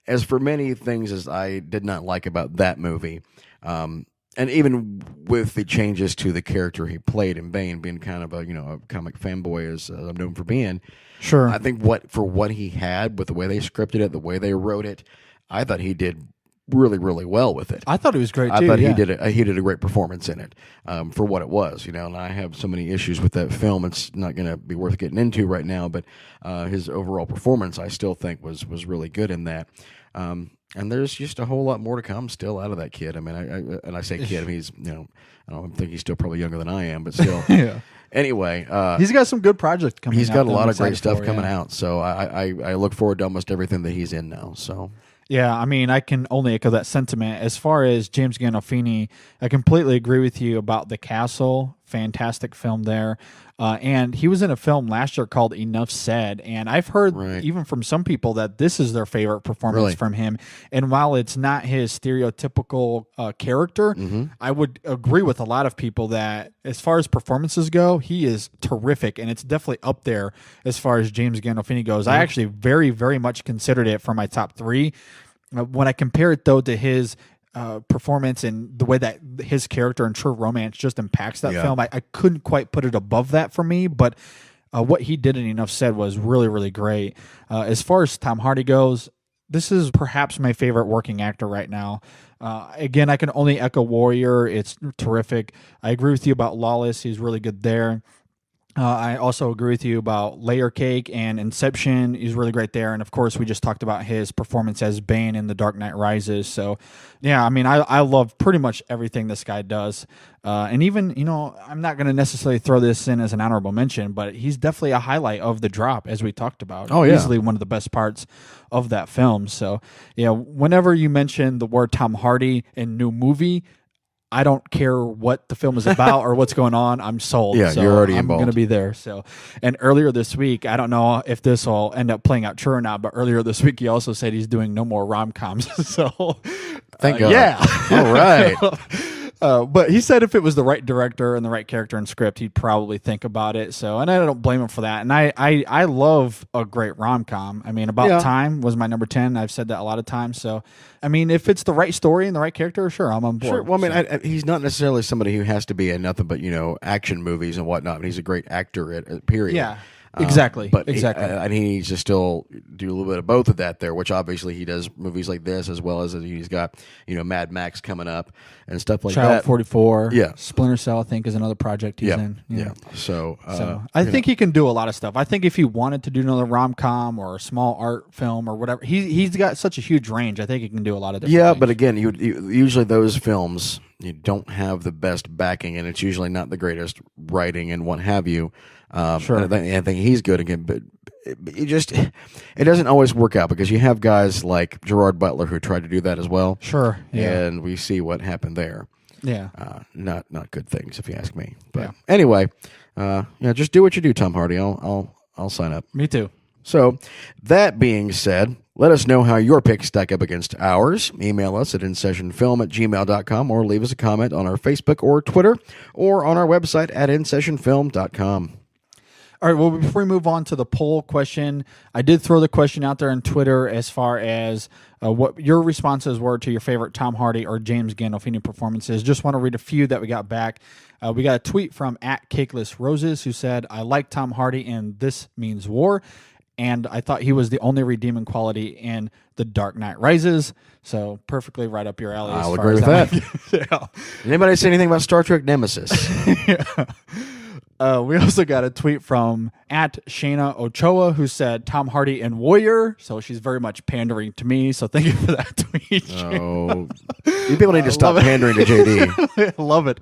as for many things as I did not like about that movie, and even with the changes to the character he played in Bane, being kind of a comic fanboy as I'm known for being, sure. I think what he had with the way they scripted it, the way they wrote it, I thought he did really well with it. I thought he was great too. I thought he did a great performance in it for what it was, and I have so many issues with that film. It's not going to be worth getting into right now, but his overall performance I still think was really good in that. And there's just a whole lot more to come still out of that kid. I mean, I say kid, he's I don't think he's still probably younger than I am, but still. Anyway, he's got some good projects coming out. He's got a lot of great stuff coming out, so I look forward to almost everything that he's in now. So. Yeah, I mean, I can only echo that sentiment. As far as James Gandolfini, I completely agree with you about The Castle. Fantastic film there. And he was in a film last year called Enough Said, and I've heard even from some people that this is their favorite performance from him. And while it's not his stereotypical character, I would agree with a lot of people that as far as performances go, he is terrific, and it's definitely up there as far as James Gandolfini goes. I actually very much considered it for my top 3. When I compare it, though, to his performance and the way that his character in True Romance just impacts that film, I couldn't quite put it above that for me, but what he did in Enough Said was really great. As far as Tom Hardy goes, this is perhaps my favorite working actor right now. Again, I can only echo Warrior. It's terrific. I agree with you about Lawless. He's really good there. I also agree with you about Layer Cake and Inception. He's really great there. And, of course, we just talked about his performance as Bane in The Dark Knight Rises. So, yeah, I mean, I love pretty much everything this guy does. And even, I'm not going to necessarily throw this in as an honorable mention, but he's definitely a highlight of The Drop, as we talked about. Oh, yeah. Easily one of the best parts of that film. So, yeah, whenever you mention the word Tom Hardy in new movie, I don't care what the film is about or what's going on. I'm sold. Yeah, so you're already I'm involved. going to be there. So, and earlier this week, I don't know if this will end up playing out true or not, but earlier this week, he also said he's doing no more rom-coms. So, thank God. Yeah. All right. But he said if it was the right director and the right character and script, he'd probably think about it. So, and I don't blame him for that. And I love a great rom-com. I mean, About Time was my number 10. I've said that a lot of times. So, I mean, if it's the right story and the right character, sure, I'm on board. Sure. Well, I mean, he's not necessarily somebody who has to be in nothing but, action movies and whatnot. I mean, he's a great actor, period. Yeah. Exactly. Exactly. And he needs to still do a little bit of both of that there, which obviously he does movies like this, as well as he's got, Mad Max coming up and stuff like Child that. 44. Yeah. Splinter Cell, I think, is another project he's in. Yeah. So I think he can do a lot of stuff. I think if he wanted to do another rom-com or a small art film or whatever, he's got such a huge range. I think he can do a lot of different things. But again, usually those films, you don't have the best backing, and it's usually not the greatest writing and what have you. Sure. And I think he's good again, but it doesn't always work out because you have guys like Gerard Butler who tried to do that as well. Sure. Yeah. And we see what happened there. Yeah. Not good things, if you ask me. But anyway, just do what you do, Tom Hardy. I'll sign up. Me too. So, that being said, let us know how your picks stack up against ours. Email us at InSessionFilm@gmail.com or leave us a comment on our Facebook or Twitter or on our website at InSessionFilm.com. All right, well, before we move on to the poll question, I did throw the question out there on Twitter as far as what your responses were to your favorite Tom Hardy or James Gandolfini performances. Just want to read a few that we got back. We got a tweet from @CakelessRoses who said, I like Tom Hardy in This Means War, and I thought he was the only redeeming quality in The Dark Knight Rises. So perfectly right up your alley. I'll agree with that. Yeah. Anybody say anything about Star Trek Nemesis? Yeah. We also got a tweet from @Shayna Ochoa who said Tom Hardy and Warrior. So she's very much pandering to me. So thank you for that tweet. Oh, you people need to stop pandering to JD. I love it.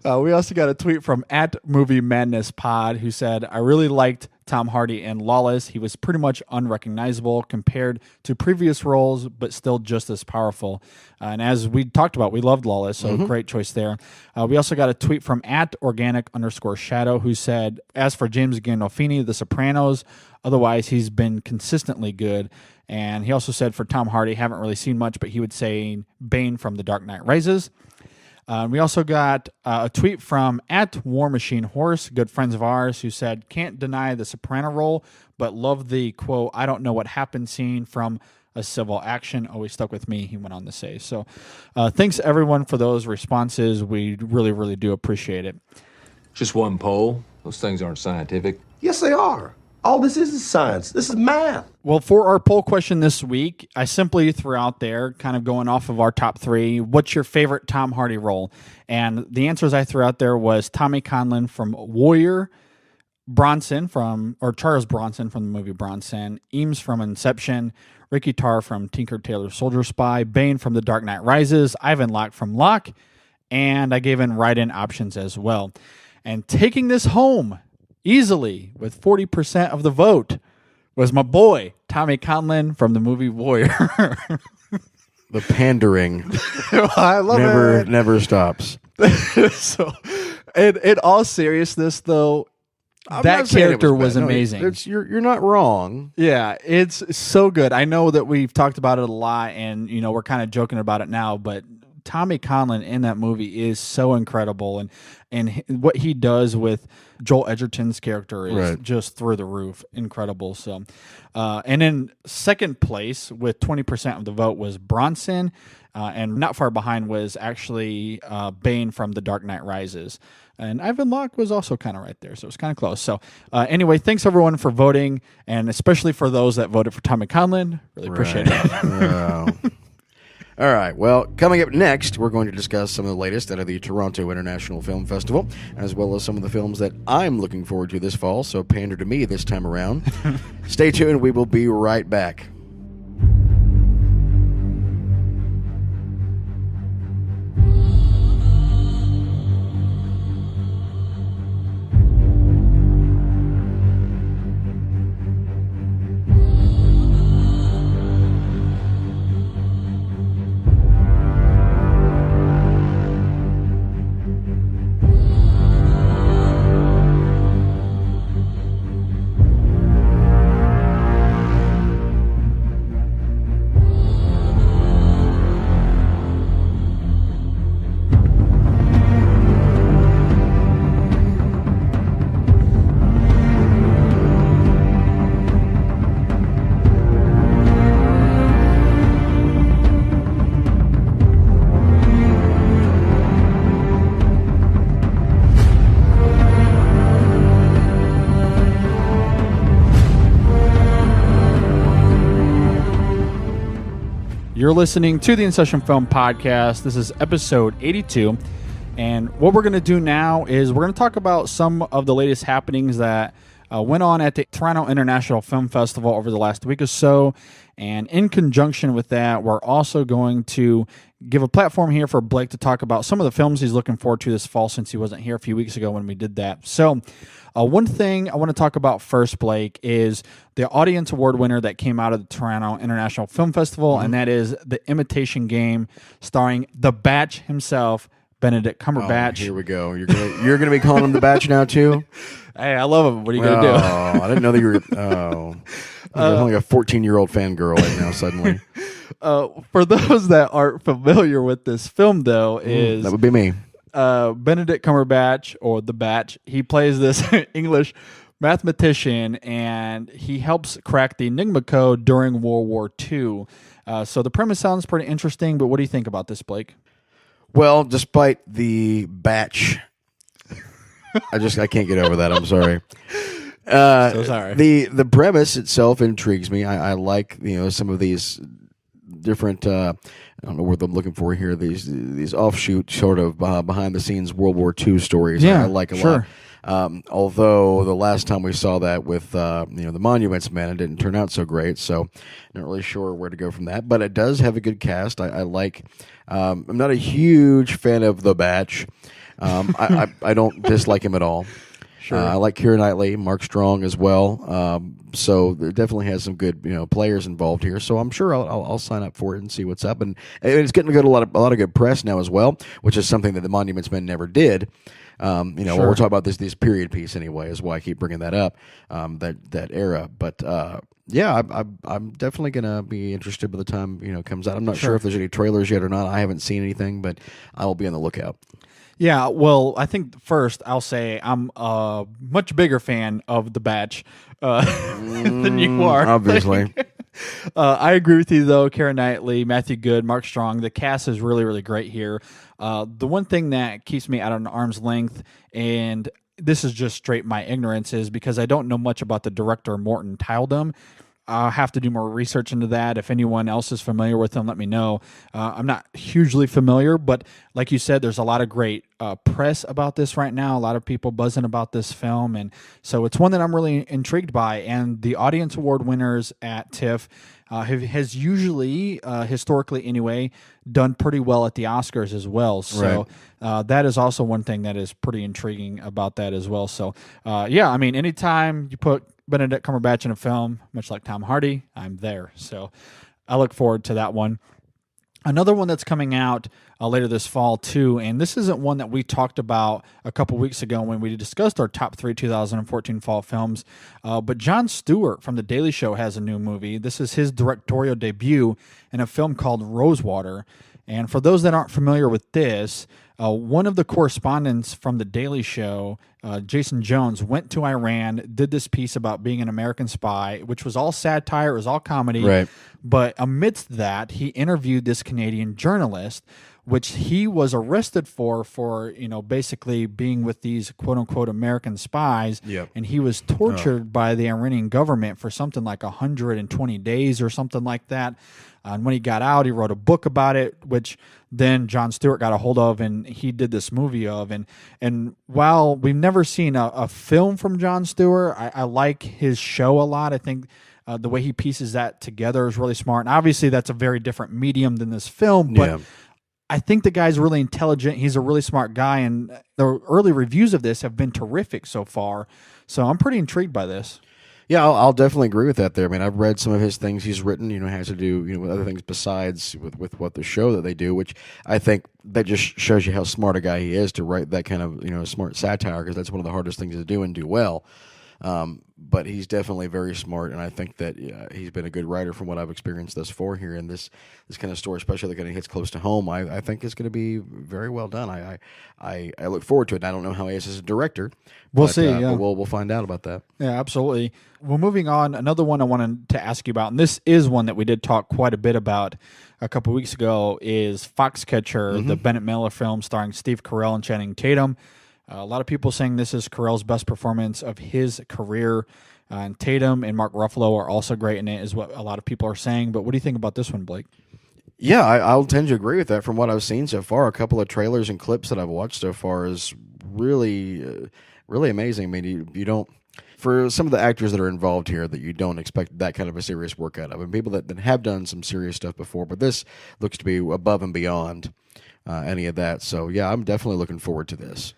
We also got a tweet from @MovieMadnessPod who said, I really liked Tom Hardy in Lawless. He was pretty much unrecognizable compared to previous roles, but still just as powerful. And as we talked about, we loved Lawless, so great choice there. We also got a tweet from @organic_shadow who said, as for James Gandolfini, The Sopranos, otherwise he's been consistently good. And he also said for Tom Hardy, haven't really seen much, but he would say Bane from The Dark Knight Rises. We also got a tweet from @WarMachineHorse, good friends of ours, who said, can't deny the soprano role, but love the, quote, I don't know what happened scene from A Civil Action. Always stuck with me, he went on to say. So thanks, everyone, for those responses. We really, really do appreciate it. Just one poll. Those things aren't scientific. Yes, they are. All this is science. This is math. Well, for our poll question this week, I simply threw out there, kind of going off of our top three, what's your favorite Tom Hardy role? And the answers I threw out there was Tommy Conlon from Warrior, Charles Bronson from the movie Bronson, Eames from Inception, Ricky Tarr from Tinker Tailor Soldier Spy, Bane from The Dark Knight Rises, Ivan Locke from Locke, and I gave in write-in options as well. And taking this home easily with 40% of the vote was my boy, Tommy Conlon from the movie Warrior. The pandering I love it. never stops. So, in all seriousness, though, that character was amazing. You're not wrong. Yeah, it's so good. I know that we've talked about it a lot, and we're kind of joking about it now, but Tommy Conlon in that movie is so incredible, and what he does with Joel Edgerton's character is just through the roof, incredible. So, and in second place with 20% of the vote was Bronson, and not far behind was actually Bane from The Dark Knight Rises. And Ivan Locke was also kind of right there, so it was kind of close. So anyway, thanks everyone for voting, and especially for those that voted for Tommy Conlon. Really appreciate it. All right, well, coming up next, we're going to discuss some of the latest out of the Toronto International Film Festival, as well as some of the films that I'm looking forward to this fall, so pander to me this time around. Stay tuned, we will be right back. You're listening to the InSession Film Podcast. This is episode 82. And what we're going to do now is we're going to talk about some of the latest happenings that went on at the Toronto International Film Festival over the last week or so. And in conjunction with that, we're also going to give a platform here for Blake to talk about some of the films he's looking forward to this fall, since he wasn't here a few weeks ago when we did that. So one thing I want to talk about first, Blake, is the Audience Award winner that came out of the Toronto International Film Festival, and that is The Imitation Game, starring the Batch himself, Benedict Cumberbatch. Oh, here we go. You're gonna be calling him the Batch now too? Hey, I love him. What are you gonna do? Oh, I didn't know that you were. Oh, you're like a 14-year-old fangirl right now. Suddenly, for those that aren't familiar with this film, though, is that would be me. Benedict Cumberbatch, or the Batch. He plays this English mathematician, and he helps crack the Enigma code during World War II. So the premise sounds pretty interesting, but what do you think about this, Blake? Well, despite the batch, I can't get over that. I'm sorry. So sorry. The premise itself intrigues me. I like some of these different. I don't know what I'm looking for here. These offshoot sort of behind the scenes World War II stories. Yeah, I like a lot. Although the last time we saw that with the Monuments Men, it didn't turn out so great. So not really sure where to go from that. But it does have a good cast. I like. I'm not a huge fan of The Batch. I don't dislike him at all. Sure. I like Keira Knightley, Mark Strong as well. So it definitely has some good players involved here. So I'm sure I'll sign up for it and see what's up. And it's getting a lot of good press now as well, which is something that the Monuments Men never did. Sure. We're talking about this period piece anyway, is why I keep bringing that up. That era, but. Yeah, I'm definitely gonna be interested by the time comes out. I'm not sure if there's any trailers yet or not. I haven't seen anything, but I will be on the lookout. Yeah, well, I think first I'll say I'm a much bigger fan of The Batch than you are. Obviously. I agree with you, though. Keira Knightley, Matthew Good, Mark Strong. The cast is really, really great here. The one thing that keeps me at an arm's length, and this is just straight my ignorance, is because I don't know much about the director, Morton Tyldum. I'll have to do more research into that. If anyone else is familiar with them, let me know. I'm not hugely familiar, but like you said, there's a lot of great press about this right now. A lot of people buzzing about this film, and so it's one that I'm really intrigued by. And the Audience Award winners at TIFF has usually, historically anyway, done pretty well at the Oscars as well. So that is also one thing that is pretty intriguing about that as well. So yeah, I mean, anytime you put Benedict Cumberbatch in a film, much like Tom Hardy, I'm there. So I look forward to that one. Another one that's coming out later this fall too, and this isn't one that we talked about a couple weeks ago when we discussed our top 3 2014 fall films, but Jon Stewart from The Daily Show has a new movie. This is his directorial debut in a film called Rosewater. And for those that aren't familiar with this, one of the correspondents from The Daily Show, Jason Jones, went to Iran, did this piece about being an American spy, which was all satire, it was all comedy. Right. But amidst that, he interviewed this Canadian journalist, which he was arrested for basically being with these quote-unquote American spies. Yep. And he was tortured by the Iranian government for something like 120 days or something like that. And when he got out, he wrote a book about it, which then Jon Stewart got a hold of, and he did this movie of. And while we've never seen a film from Jon Stewart, I like his show a lot. I think the way he pieces that together is really smart. And obviously, that's a very different medium than this film, but I think the guy's really intelligent. He's a really smart guy, and the early reviews of this have been terrific so far. So I'm pretty intrigued by this. Yeah, I'll definitely agree with that there. I mean, I've read some of his things he's written, has to do, with other things besides with what the show that they do, which I think that just shows you how smart a guy he is to write that kind of, smart satire, because that's one of the hardest things to do and do well. But he's definitely very smart, and I think that he's been a good writer from what I've experienced thus far here. And this kind of story, especially that kind of hits close to home, I think is going to be very well done. I look forward to it. And I don't know how he is as a director. We'll see. But we'll find out about that. Yeah, absolutely. Well, moving on, another one I wanted to ask you about, and this is one that we did talk quite a bit about a couple weeks ago, is Foxcatcher, the Bennett Miller film starring Steve Carell and Channing Tatum. A lot of people saying this is Carell's best performance of his career. And Tatum and Mark Ruffalo are also great in it, is what a lot of people are saying. But what do you think about this one, Blake? Yeah, I'll tend to agree with that. From what I've seen so far, a couple of trailers and clips that I've watched so far is really, really amazing. I mean, you don't, for some of the actors that are involved here, that you don't expect that kind of a serious work out of. And people that have done some serious stuff before, but this looks to be above and beyond any of that. So, yeah, I'm definitely looking forward to this.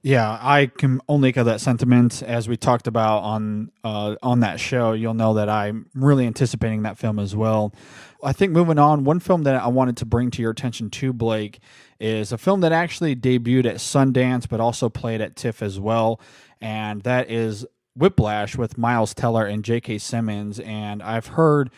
Yeah, I can only echo that sentiment. As we talked about on that show, you'll know that I'm really anticipating that film as well. I think moving on, one film that I wanted to bring to your attention too, Blake, is a film that actually debuted at Sundance but also played at TIFF as well, and that is Whiplash with Miles Teller and J.K. Simmons. And I've heard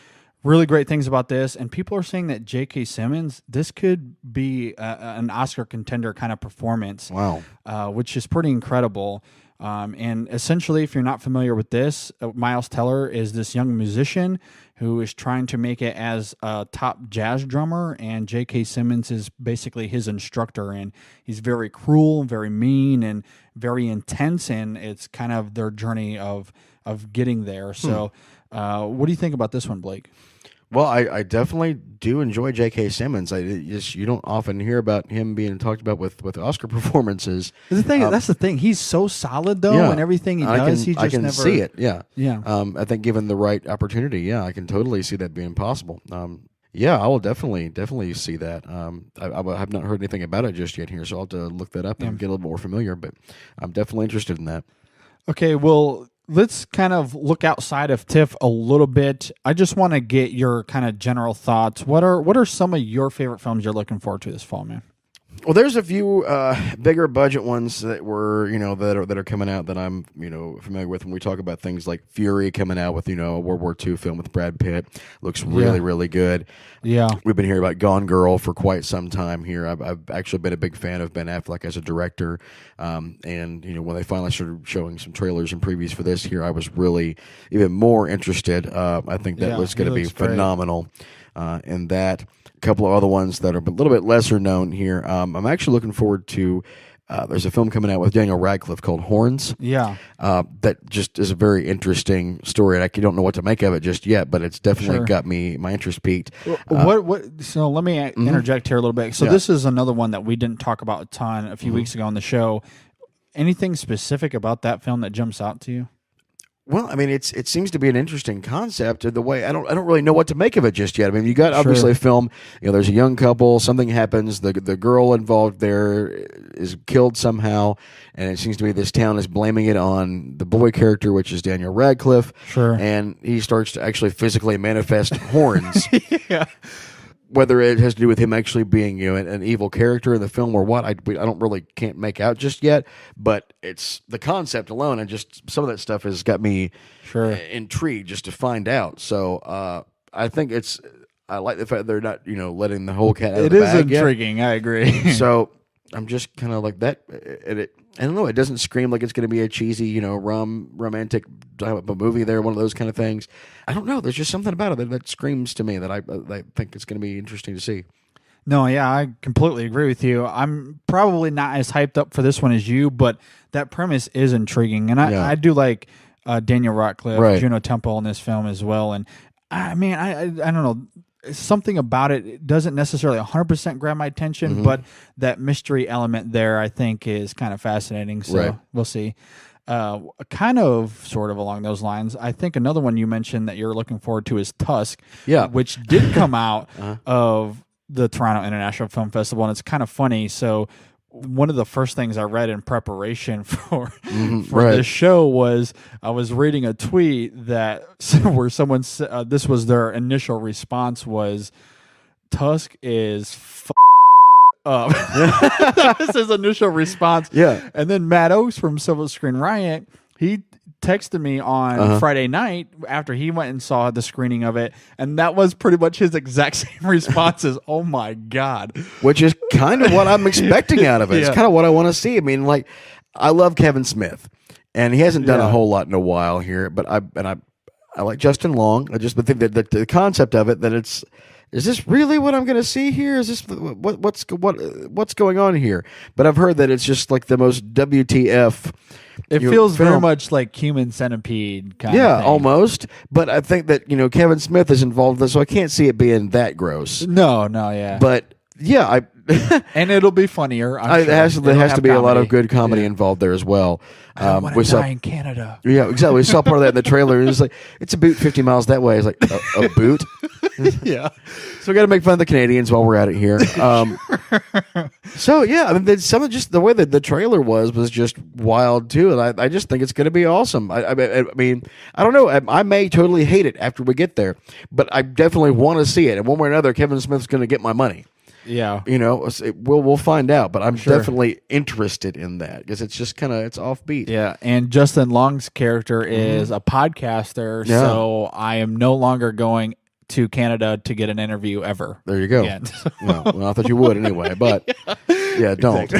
really great things about this, and people are saying that J.K. Simmons, this could be an Oscar contender kind of performance. Wow. Which is pretty incredible. And essentially, if you're not familiar with this, Miles Teller is this young musician who is trying to make it as a top jazz drummer, and J.K. Simmons is basically his instructor, and he's very cruel, very mean, and very intense, and it's kind of their journey of getting there. So what do you think about this one, Blake? Well, I definitely do enjoy J.K. Simmons. You don't often hear about him being talked about with Oscar performances. That's the thing. He's so solid though, and everything he does, I can see it. Yeah, yeah. I think given the right opportunity, I can totally see that being possible. I will definitely see that. I have not heard anything about it just yet here, so I'll have to look that up and get a little more familiar. But I'm definitely interested in that. Okay, well, let's kind of look outside of TIFF a little bit. I just want to get your kind of general thoughts. What are some of your favorite films you're looking forward to this fall, man? Well, there's a few bigger budget ones that were, that are coming out that I'm, familiar with when we talk about things like Fury coming out with, a World War II film with Brad Pitt. Looks really, really good. Yeah. We've been hearing about Gone Girl for quite some time here. I've actually been a big fan of Ben Affleck as a director. And, when they finally started showing some trailers and previews for this here, I was really even more interested. I think that was going to be phenomenal in that. A couple of other ones that are a little bit lesser known here. I'm actually looking forward to. There's a film coming out with Daniel Radcliffe called Horns. Yeah, that just is a very interesting story, and I don't know what to make of it just yet, but it's definitely got my interest peaked. So let me interject here a little bit. So this is another one that we didn't talk about a ton a few weeks ago on the show. Anything specific about that film that jumps out to you? Well, I mean, it seems to be an interesting concept. The way I don't really know what to make of it just yet. I mean, you got obviously a film. There's a young couple. Something happens. The girl involved there is killed somehow, and it seems to be this town is blaming it on the boy character, which is Daniel Radcliffe. Sure. And he starts to actually physically manifest horns. Yeah. Whether it has to do with him actually being an evil character in the film or what, I can't make out just yet. But it's the concept alone, and just some of that stuff has got me intrigued just to find out. So I think I like the fact they're not letting the whole cat out of the bag. It is intriguing. I agree. So I'm just kind of like that. I don't know. It doesn't scream like it's going to be a cheesy, romantic movie there, one of those kind of things. I don't know. There's just something about it that screams to me that I think it's going to be interesting to see. No, yeah, I completely agree with you. I'm probably not as hyped up for this one as you, but that premise is intriguing. And I do like Daniel Radcliffe, Juno Temple in this film as well. And I mean, I don't know. Something about it doesn't necessarily 100% grab my attention, but that mystery element there, I think, is kind of fascinating. So we'll see. Kind of, sort of along those lines, I think another one you mentioned that you're looking forward to is Tusk, which did come out of the Toronto International Film Festival, and it's kind of funny. So one of the first things I read in preparation for this show was I was reading a tweet where someone said, this was their initial response was, Tusk is up. That was his initial response. Yeah. And then Matt Oakes from Silver Screen Riot, he texted me on Friday night after he went and saw the screening of it, and that was pretty much his exact same responses. Oh my God. Which is kind of what I'm expecting out of it. It's kind of what I want to see. I mean, like, I love Kevin Smith, and he hasn't done a whole lot in a while here, but I like Justin Long. I just think that the concept of it, that is this really what I'm going to see here? Is this what's going on here? But I've heard that it's just like the most WTF. It feels very much like Human Centipede kind of thing. Yeah, almost. But I think that Kevin Smith is involved in this, so I can't see it being that gross. No, yeah. But yeah, and it'll be funnier. There has to be a lot of good comedy involved there as well. I don't want to die in Canada. Yeah, exactly. We saw part of that in the trailer. It's like, it's a boot 50 miles that way. It's like, a boot? Yeah. So we got to make fun of the Canadians while we're at it here. So yeah, I mean, some of just the way that the trailer was just wild too, and I just think it's going to be awesome. I mean, I don't know. I may totally hate it after we get there, but I definitely want to see it. And one way or another, Kevin Smith's going to get my money. Yeah, we'll find out, but I'm definitely interested in that because it's just it's offbeat. Yeah, and Justin Long's character is a podcaster, so I am no longer going to Canada to get an interview ever. There you go. Again. Well, I thought you would anyway, but yeah, don't.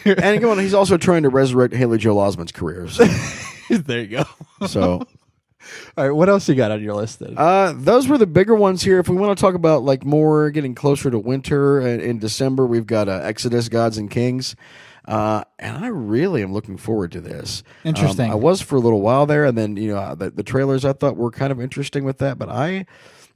And again, he's also trying to resurrect Haley Joel Osment's career. So, There you go. so All right, what else you got on your list then? those were the bigger ones here. If we want to talk about like more getting closer to winter in December, we've got Exodus: Gods and Kings. And I really am looking forward to this. Interesting. I was for a little while there, and then the trailers I thought were kind of interesting with that. But I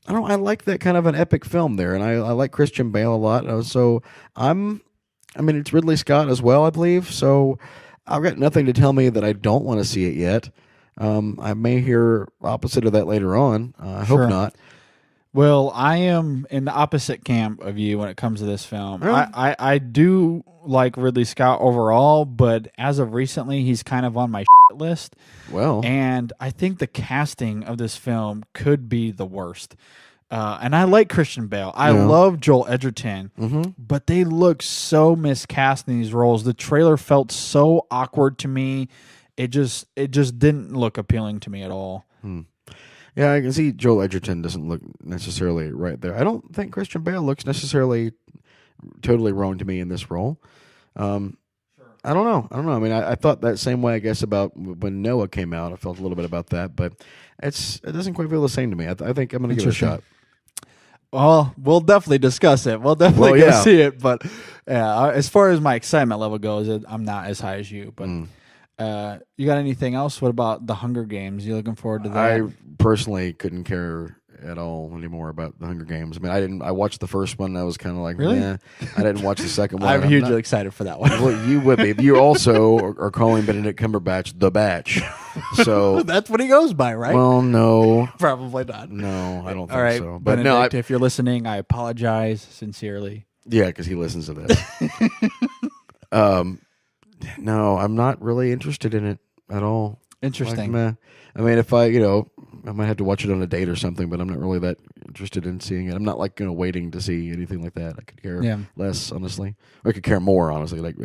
like that kind of an epic film there, and I like Christian Bale a lot. So it's Ridley Scott as well, I believe. So I've got nothing to tell me that I don't want to see it yet. I may hear opposite of that later on. I hope not. Well, I am in the opposite camp of you when it comes to this film. Really? I do like Ridley Scott overall, but as of recently, he's kind of on my list. Well, And I think the casting of this film could be the worst. And I like Christian Bale. I love Joel Edgerton, but they look so miscast in these roles. The trailer felt so awkward to me. It just didn't look appealing to me at all. yeah, I can see Joel Edgerton doesn't look necessarily right there. I don't think Christian Bale looks necessarily totally wrong to me in this role. I don't know. I mean, I thought that same way, I guess, about when Noah came out. I felt a little bit about that, but it doesn't quite feel the same to me. I think I'm going to give it a shot. Well, we'll definitely discuss it. We'll definitely go see it. But as far as my excitement level goes, I'm not as high as you. But you got anything else? What about the Hunger Games? You looking forward to that? I personally couldn't care at all anymore about the Hunger Games. I mean, I watched the first one. And I was kind of like, really? I didn't watch the second one. I'm hugely excited for that one. Well, you would be. You also are calling Benedict Cumberbatch the Batch. So that's what he goes by, right? Well, no, probably not. No, I don't think all right, so. But Benedict, if you're listening, I apologize sincerely. Yeah, because he listens to this. No, I'm not really interested in it at all. Interesting. Like, I mean, if I might have to watch it on a date or something, but I'm not really that interested in seeing it. I'm not like waiting to see anything like that. I could care less, honestly. Or I could care more, honestly. Like,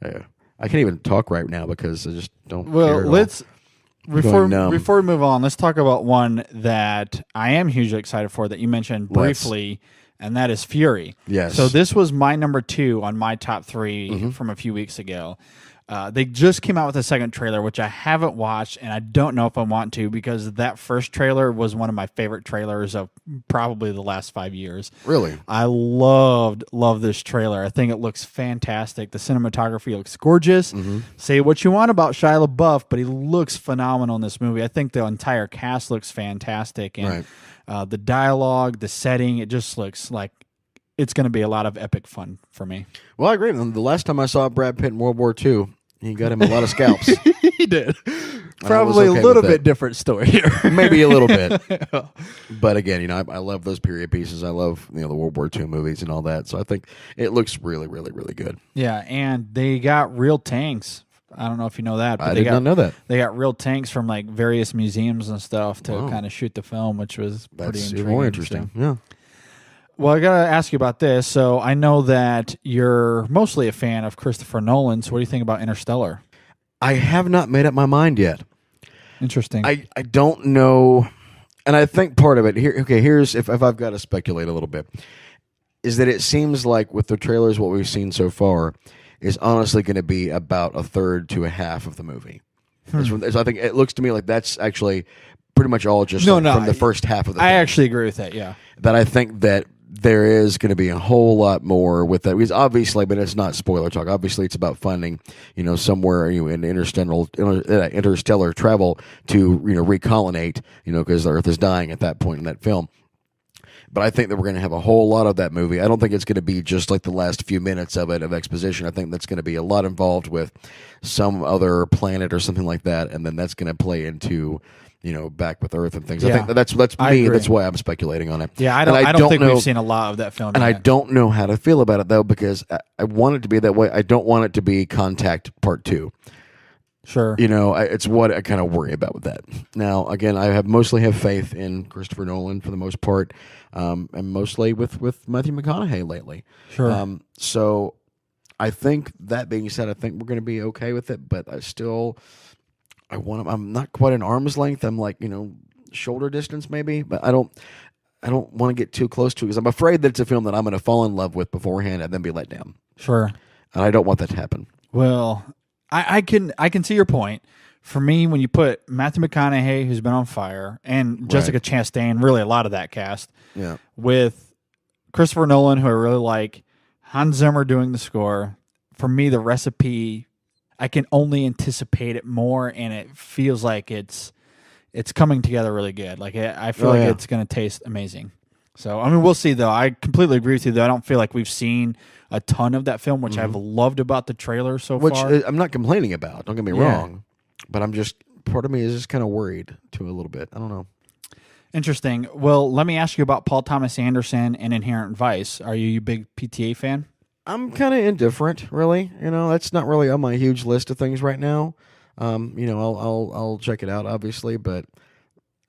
I can't even talk right now because I just don't. Well, care before we move on, let's talk about one that I am hugely excited for that you mentioned briefly, and that is Fury. Yes. So this was my number 2 on my top 3 from a few weeks ago. They just came out with a second trailer, which I haven't watched, and I don't know if I want to because that first trailer was one of my favorite trailers of probably the last 5 years. Really? I love this trailer. I think it looks fantastic. The cinematography looks gorgeous. Say what you want about Shia LaBeouf, but he looks phenomenal in this movie. I think the entire cast looks fantastic, and the dialogue, the setting, it just looks like it's going to be a lot of epic fun for me. Well, I agree. The last time I saw Brad Pitt in World War II, he got him a lot of scalps. He did. Probably a little bit different story here. Maybe a little bit. But again, I love those period pieces. I love the World War II movies and all that. So I think it looks really, really, really good. Yeah, and they got real tanks. I don't know if you know that. But I did not know that. They got real tanks from like various museums and stuff to kind of shoot the film, which was pretty intriguing. More interesting. So. Yeah. Well, I got to ask you about this. So I know that you're mostly a fan of Christopher Nolan. So what do you think about Interstellar? I have not made up my mind yet. Interesting. I don't know. And I think part of it, here's if I've got to speculate a little bit, is that it seems like with the trailers, what we've seen so far is honestly going to be about a third to a half of the movie. So I think it looks to me like that's actually pretty much all just from the first half of the film. I actually agree with that, yeah. That I think that there is going to be a whole lot more with that. Because obviously, but it's not spoiler talk. Obviously, it's about finding, somewhere in interstellar travel to, recolonate, because the Earth is dying at that point in that film. But I think that we're going to have a whole lot of that movie. I don't think it's going to be just like the last few minutes of exposition. I think that's going to be a lot involved with some other planet or something like that, and then that's going to play into back with Earth and things. Yeah, I think that's me. That's why I'm speculating on it. Yeah, I don't think we've seen a lot of that film. And yet. I don't know how to feel about it though, because I want it to be that way. I don't want it to be Contact Part 2. Sure. It's what I kind of worry about with that. Now, again, I mostly have faith in Christopher Nolan for the most part, and mostly with Matthew McConaughey lately. Sure. So I think that being said, I think we're going to be okay with it, but I'm not quite an arm's length. I'm like, shoulder distance maybe, but I don't I don't want to get too close to it because I'm afraid that it's a film that I'm going to fall in love with beforehand and then be let down. Sure. And I don't want that to happen. Well, I can see your point. For me, when you put Matthew McConaughey, who's been on fire, and Jessica Chastain, really a lot of that cast, with Christopher Nolan, who I really like, Hans Zimmer doing the score, for me, the recipe, I can only anticipate it more, and it feels like it's coming together really good. Like I feel like it's going to taste amazing. So, I mean, we'll see, though. I completely agree with you, though. I don't feel like we've seen a ton of that film, which I've loved about the trailer so far. Which I'm not complaining about. Don't get me wrong. But I'm just, part of me is just kind of worried to a little bit. I don't know. Interesting. Well, let me ask you about Paul Thomas Anderson and Inherent Vice. Are you a big PTA fan? I'm kind of indifferent, really. That's not really on my huge list of things right now. I'll check it out, obviously, but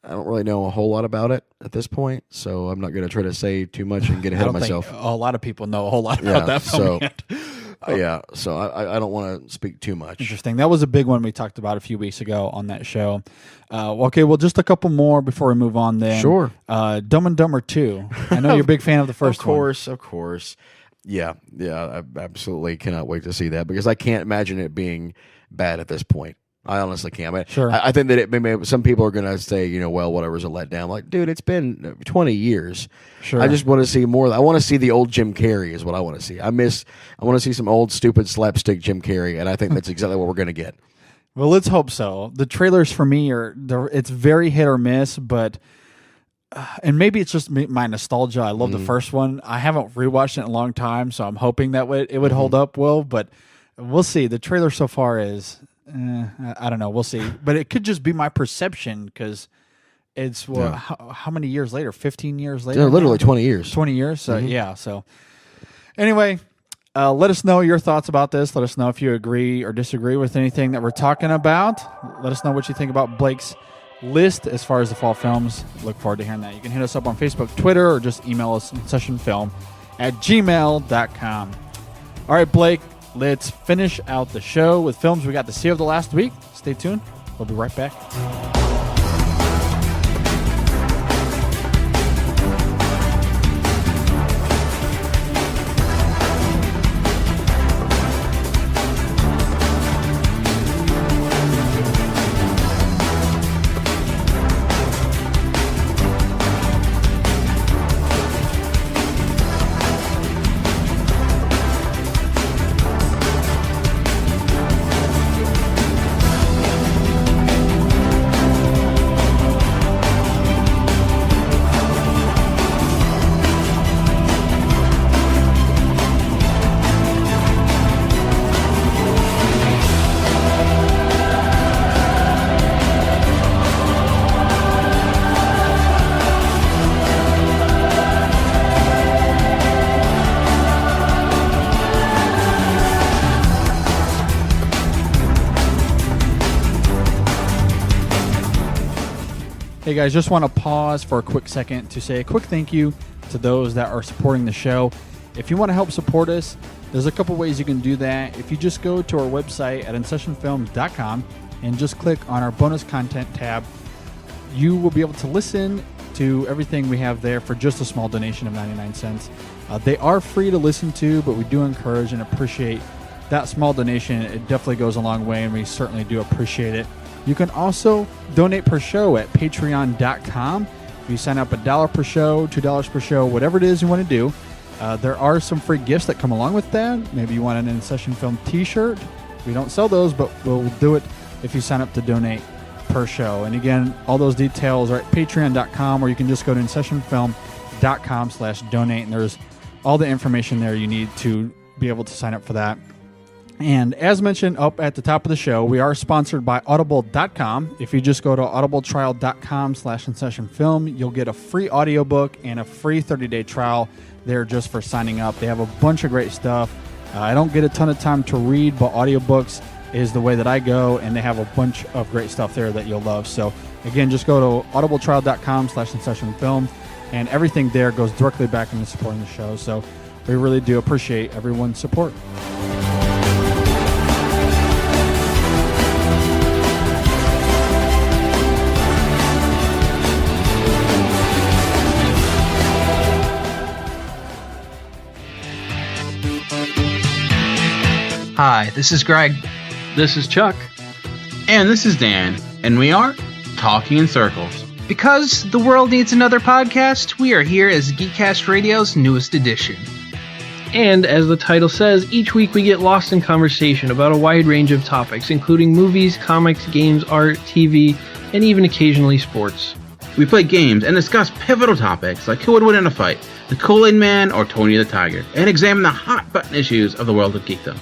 I don't really know a whole lot about it at this point, so I'm not going to try to say too much and get ahead of myself. A lot of people know a whole lot about that film yet. So I don't want to speak too much. Interesting. That was a big one we talked about a few weeks ago on that show. Okay, well, just a couple more before we move on then. Sure. Dumb and Dumber 2. I know you're a big fan of the first one. Of course. Yeah, I absolutely cannot wait to see that because I can't imagine it being bad at this point. I honestly can't. Sure. I think that some people are going to say, well, whatever's a letdown. Like, dude, it's been 20 years. Sure. I just want to see more. I want to see the old Jim Carrey is what I want to see. I want to see some old, stupid, slapstick Jim Carrey, and I think that's exactly what we're going to get. Well, let's hope so. The trailers for me it's very hit or miss, but and maybe it's just my nostalgia. I love the first one. I haven't rewatched it in a long time, so I'm hoping that it would hold up well, but we'll see. The trailer so far is... I don't know. We'll see. But it could just be my perception because it's how many years later? 15 years later? Literally 20 years. 20 years? So, yeah. So, anyway, let us know your thoughts about this. Let us know if you agree or disagree with anything that we're talking about. Let us know what you think about Blake's list as far as the fall films. Look forward to hearing that. You can hit us up on Facebook, Twitter, or just email us InSessionFilm@gmail.com. All right, Blake. Let's finish out the show with films we got to see over the last week. Stay tuned. We'll be right back. Hey guys, just want to pause for a quick second to say a quick thank you to those that are supporting the show. If you want to help support us, there's a couple ways you can do that. If you just go to our website at InSessionFilm.com and just click on our bonus content tab, you will be able to listen to everything we have there for just a small donation of 99 cents. They are free to listen to, but we do encourage and appreciate that small donation. It definitely goes a long way, and we certainly do appreciate it. You can also donate per show at patreon.com. If you sign up $1 per show, $2 per show, whatever it is you want to do, there are some free gifts that come along with that. Maybe you want an InSession Film t-shirt. We don't sell those, but we'll do it if you sign up to donate per show. And again, all those details are at patreon.com, or you can just go to InSessionFilm.com/donate, and there's all the information there you need to be able to sign up for that. And as mentioned up at the top of the show, we are sponsored by Audible.com. If you just go to audibletrial.com/InSessionFilm, you'll get a free audiobook and a free 30-day trial there just for signing up. They have a bunch of great stuff. I don't get a ton of time to read, but audiobooks is the way that I go, and they have a bunch of great stuff there that you'll love. So again, just go to audibletrial.com/InSessionFilm, and everything there goes directly back into supporting the show. So we really do appreciate everyone's support. Hi, this is Greg. This is Chuck. And this is Dan. And we are Talking in Circles. Because the world needs another podcast, we are here as Geekcast Radio's newest edition. And as the title says, each week we get lost in conversation about a wide range of topics, including movies, comics, games, art, TV, and even occasionally sports. We play games and discuss pivotal topics like who would win in a fight, the Kool-Aid Man or Tony the Tiger, and examine the hot-button issues of the world of geekdom.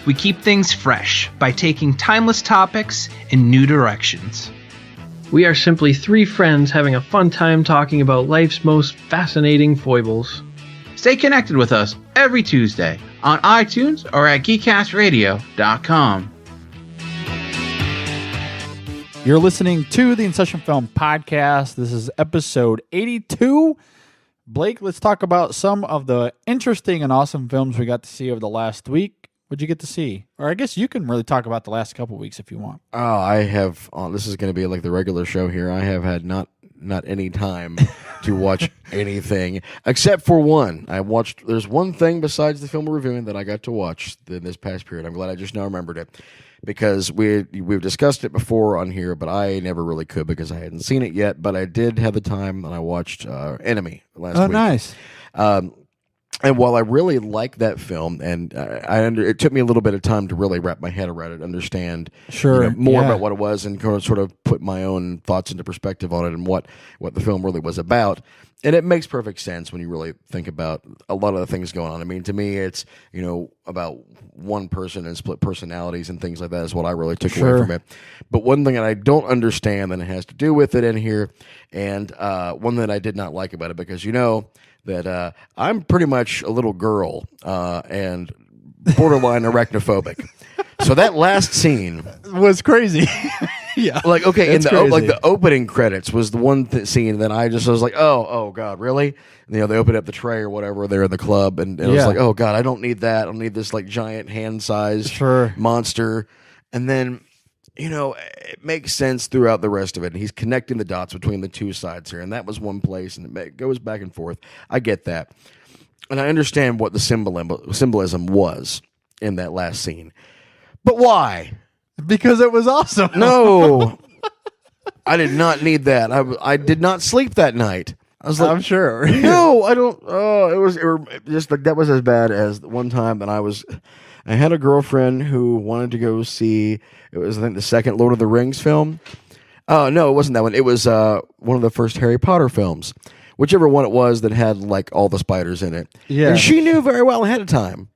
We keep things fresh by taking timeless topics in new directions. We are simply three friends having a fun time talking about life's most fascinating foibles. Stay connected with us every Tuesday on iTunes or at geekcastradio.com. You're listening to the InSession Film Podcast. This is episode 82. Blake, let's talk about some of the interesting and awesome films we got to see over the last week. What'd you get to see? Or I guess you can really talk about the last couple weeks if you want. Oh, I have. This is going to be like the regular show here. I have had not any time to watch anything except for one. There's one thing besides the film we're reviewing that I got to watch in this past period. I'm glad I just now remembered it because we've discussed it before on here, but I never really could because I hadn't seen it yet. But I did have the time, and I watched Enemy last week. Oh, nice. And while I really like that film, and it took me a little bit of time to really wrap my head around it, understand more about what it was, and kind of sort of put my own thoughts into perspective on it and what the film really was about. And it makes perfect sense when you really think about a lot of the things going on. I mean, to me, it's about one person and split personalities and things like that is what I really took away from it. But one thing that I don't understand, and it has to do with it in here, and one that I did not like about it, because that I'm pretty much a little girl and borderline arachnophobic. So that last scene was crazy. Yeah, like okay, the opening credits was the one scene that I was like, oh god, really? And, they open up the tray or whatever. They're in the club, and it was like, oh god, I don't need that. I don't need this like giant hand-sized monster. And then it makes sense throughout the rest of it. And he's connecting the dots between the two sides here. And that was one place, and it goes back and forth. I get that. And I understand what the symbolism was in that last scene. But why? Because it was awesome. No. I did not need that. I did not sleep that night. I was like, I'm sure. No, I don't. Oh, it was just like that was as bad as the one time that I had a girlfriend who wanted to go see, it was, I think, the second Lord of the Rings film. Oh, no, it wasn't that one. It was one of the first Harry Potter films. Whichever one it was that had, like, all the spiders in it. Yeah. And she knew very well ahead of time.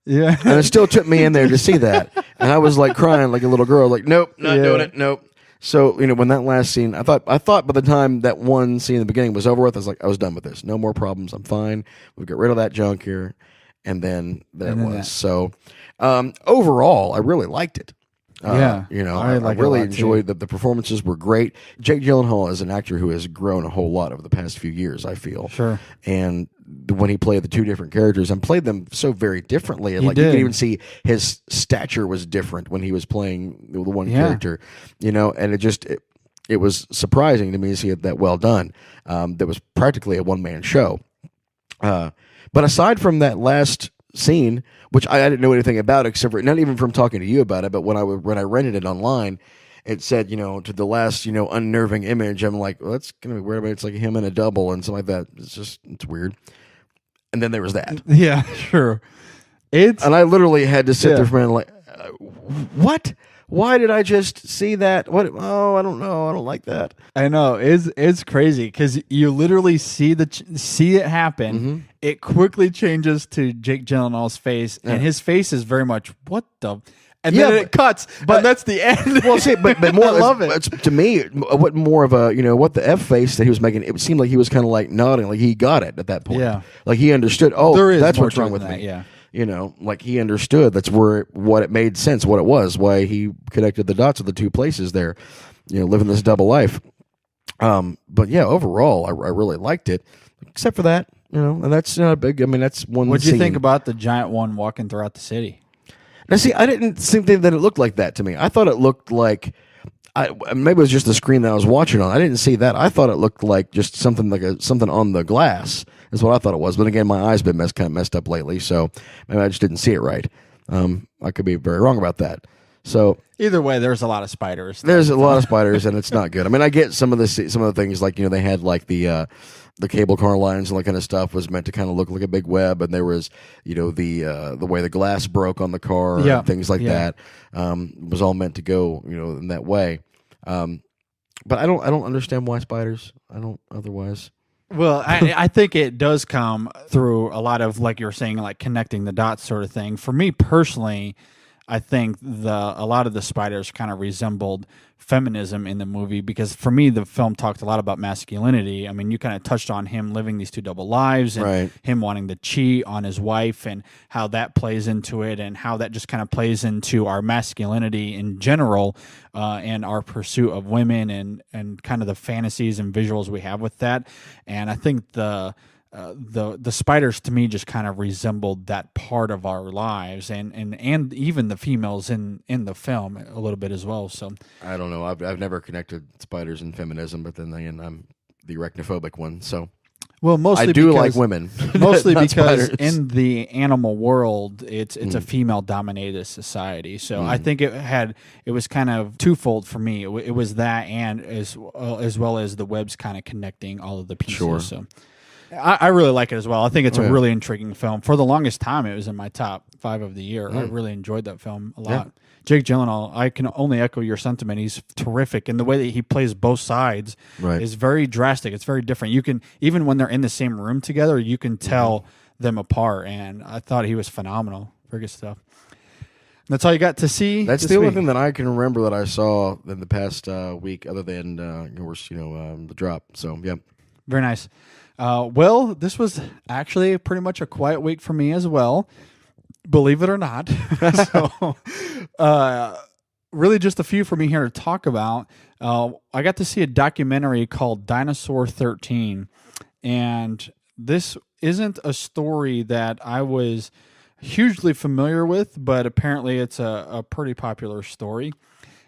Yeah. And it still took me in there to see that. And I was, like, crying like a little girl, like, nope, not doing it, nope. So, when that last scene, I thought by the time that one scene in the beginning was over with, I was like, I was done with this. No more problems. I'm fine. We'll get rid of that junk here. And then there it was. So, overall, I really liked it. I really enjoyed the performances were great. Jake Gyllenhaal is an actor who has grown a whole lot over the past few years, I feel. Sure. And when he played the two different characters and played them so very differently, and you could even see his stature was different when he was playing the one character, and it was surprising to me to see it that well done. That was practically a one-man show. But aside from that last scene, which I didn't know anything about, except for not even from talking to you about it, but when I rented it online, it said, to the last, unnerving image. I'm like, well, that's gonna be weird. But it's like him and a double and something like that. It's weird. And then there was that. Yeah, sure. And I literally had to sit there for a minute, like, what? Why did I just see that? What? Oh, I don't know. I don't like that. I know. It's crazy because you literally see it happen. Mm-hmm. It quickly changes to Jake Gyllenhaal's face, and his face is very much what the. And then it cuts, but that's the end. Well, see, but more, I love it. To me, what more of a what the F face that he was making? It seemed like he was kind of like nodding, like he got it at that point. Yeah, like he understood. Oh, that's what's wrong with that, me. Yeah. Like he understood. That's what it made sense, what it was, why he connected the dots of the two places there, living this double life. But yeah, overall, I really liked it, except for that, and that's not big. I mean, that's one. What did you think about the giant one walking throughout the city? Now, see, I didn't think that it looked like that to me. I thought it looked like, maybe it was just the screen that I was watching on. I didn't see that. I thought it looked like just something like something on the glass is what I thought it was. But again, my eyes been kind of messed up lately, so maybe I just didn't see it right. I could be very wrong about that. So either way, there's a lot of spiders. There's a lot of spiders, and it's not good. I mean, I get some of the things, like, they had like the cable car lines and all that kind of stuff was meant to kind of look like a big web, and there was the way the glass broke on the car and things like that was all meant to go in that way. But I don't understand why spiders. I don't otherwise. Well, I think it does come through a lot of, like you were saying, like connecting the dots sort of thing. For me personally, I think a lot of the spiders kind of resembled feminism in the movie, because for me, the film talked a lot about masculinity. I mean, you kind of touched on him living these two double lives and him wanting to cheat on his wife and how that plays into it, and how that just kind of plays into our masculinity in general, and our pursuit of women and kind of the fantasies and visuals we have with that. And I think the spiders to me just kind of resembled that part of our lives, and even the females in the film a little bit as well. So I don't know. I've never connected spiders and feminism, but then again, I'm the arachnophobic one. So mostly I do like women, mostly not because spiders. in the animal world, it's a female dominated society. So I think it was kind of twofold for me. It was that, and as well as the webs kind of connecting all of the pieces. Sure. So I really like it as well. I think it's a really intriguing film. For the longest time, it was in my top 5 of the year. I really enjoyed that film a lot. Yeah. Jake Gyllenhaal, I can only echo your sentiment. He's terrific, and the way that he plays both sides is very drastic. It's very different. You can, even when they're in the same room together, you can tell them apart, and I thought he was phenomenal. Very good stuff. That's all you got to see? That's the only thing that I can remember that I saw in the past week, other than the drop. So, yeah. Very nice. Well, this was actually pretty much a quiet week for me as well, believe it or not. So, really just a few for me here to talk about. I got to see a documentary called Dinosaur 13, and this isn't a story that I was hugely familiar with, but apparently it's a pretty popular story.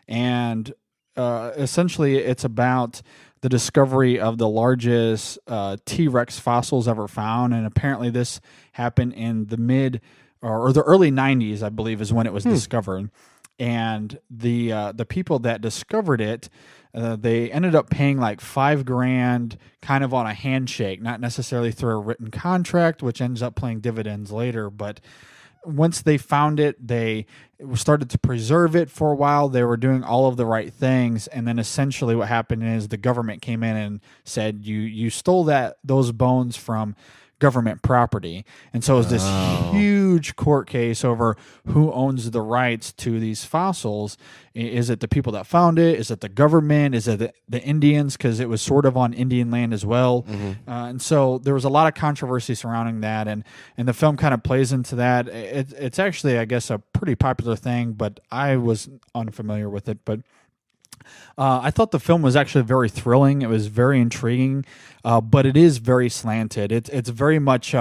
And essentially it's about the discovery of the largest T-Rex fossils ever found, and apparently this happened in the mid or the early 90s, I believe, is when it was discovered. And the people that discovered it, they ended up paying like $5,000 kind of on a handshake, not necessarily through a written contract, which ends up paying dividends later. But once they found it, they started to preserve it for a while. They were doing all of the right things, and then essentially what happened is the government came in and said, you stole those bones from government property. And so it was this huge court case over who owns the rights to these fossils. Is it the people that found it? Is it the government? Is it the Indians? Because it was sort of on Indian land as well. And so there was a lot of controversy surrounding that, and the film kind of plays into that. It's actually, I guess, a pretty popular thing, but I was unfamiliar with it. But I thought the film was actually very thrilling. It was very intriguing, but it is very slanted. It's very much,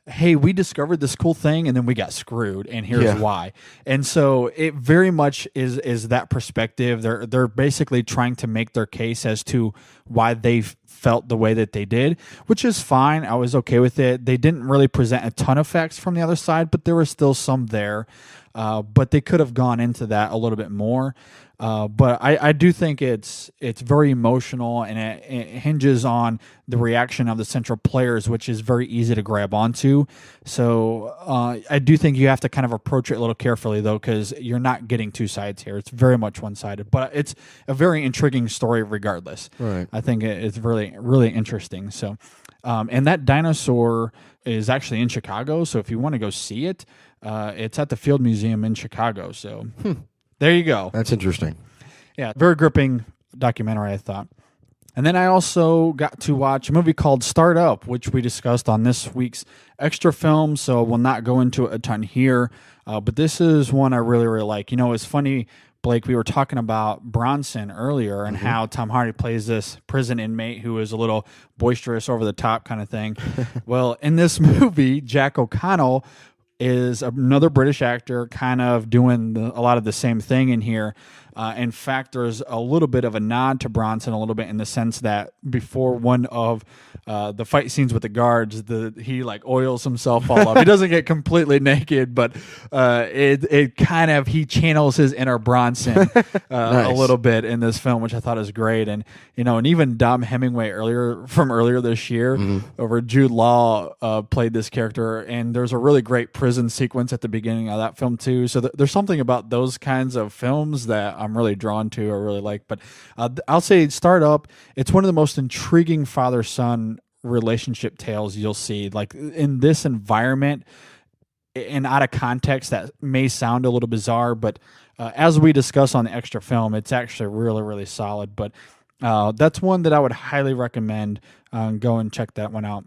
hey, we discovered this cool thing and then we got screwed, and here's why. And so it very much is that perspective. They're basically trying to make their case as to why they felt the way that they did, which is fine. I was okay with it. They didn't really present a ton of facts from the other side, but there was still some there. But they could have gone into that a little bit more. But I do think it's very emotional, and it hinges on the reaction of the central players, which is very easy to grab onto. So I do think you have to kind of approach it a little carefully, though, because you're not getting two sides here. It's very much one-sided, but it's a very intriguing story regardless. Right. I think it's really, really interesting. So, and that dinosaur is actually in Chicago, so if you want to go see it, it's at the Field Museum in Chicago. So there you go. That's interesting. Yeah, very gripping documentary, I thought. And then I also got to watch a movie called Start Up, which we discussed on this week's extra film, so we'll not go into it a ton here. But this is one I really, really like. It's funny, Blake, we were talking about Bronson earlier and how Tom Hardy plays this prison inmate who is a little boisterous, over the top kind of thing. Well, in this movie, Jack O'Connell is another British actor kind of doing a lot of the same thing in here. In fact, there's a little bit of a nod to Bronson a little bit in the sense that before one of the fight scenes with the guards, he like oils himself all up. He doesn't get completely naked, but it kind of, he channels his inner Bronson a little bit in this film, which I thought is great. And and even Dom Hemingway earlier this year, over Jude Law played this character, and there's a really great prison sequence at the beginning of that film too. So there's something about those kinds of films that I'm really drawn to or really like. But I'll say Startup, it's one of the most intriguing father-son relationship tales you'll see. Like in this environment and out of context, that may sound a little bizarre, but as we discuss on the extra film, it's actually really, really solid. But that's one that I would highly recommend. Go and check that one out.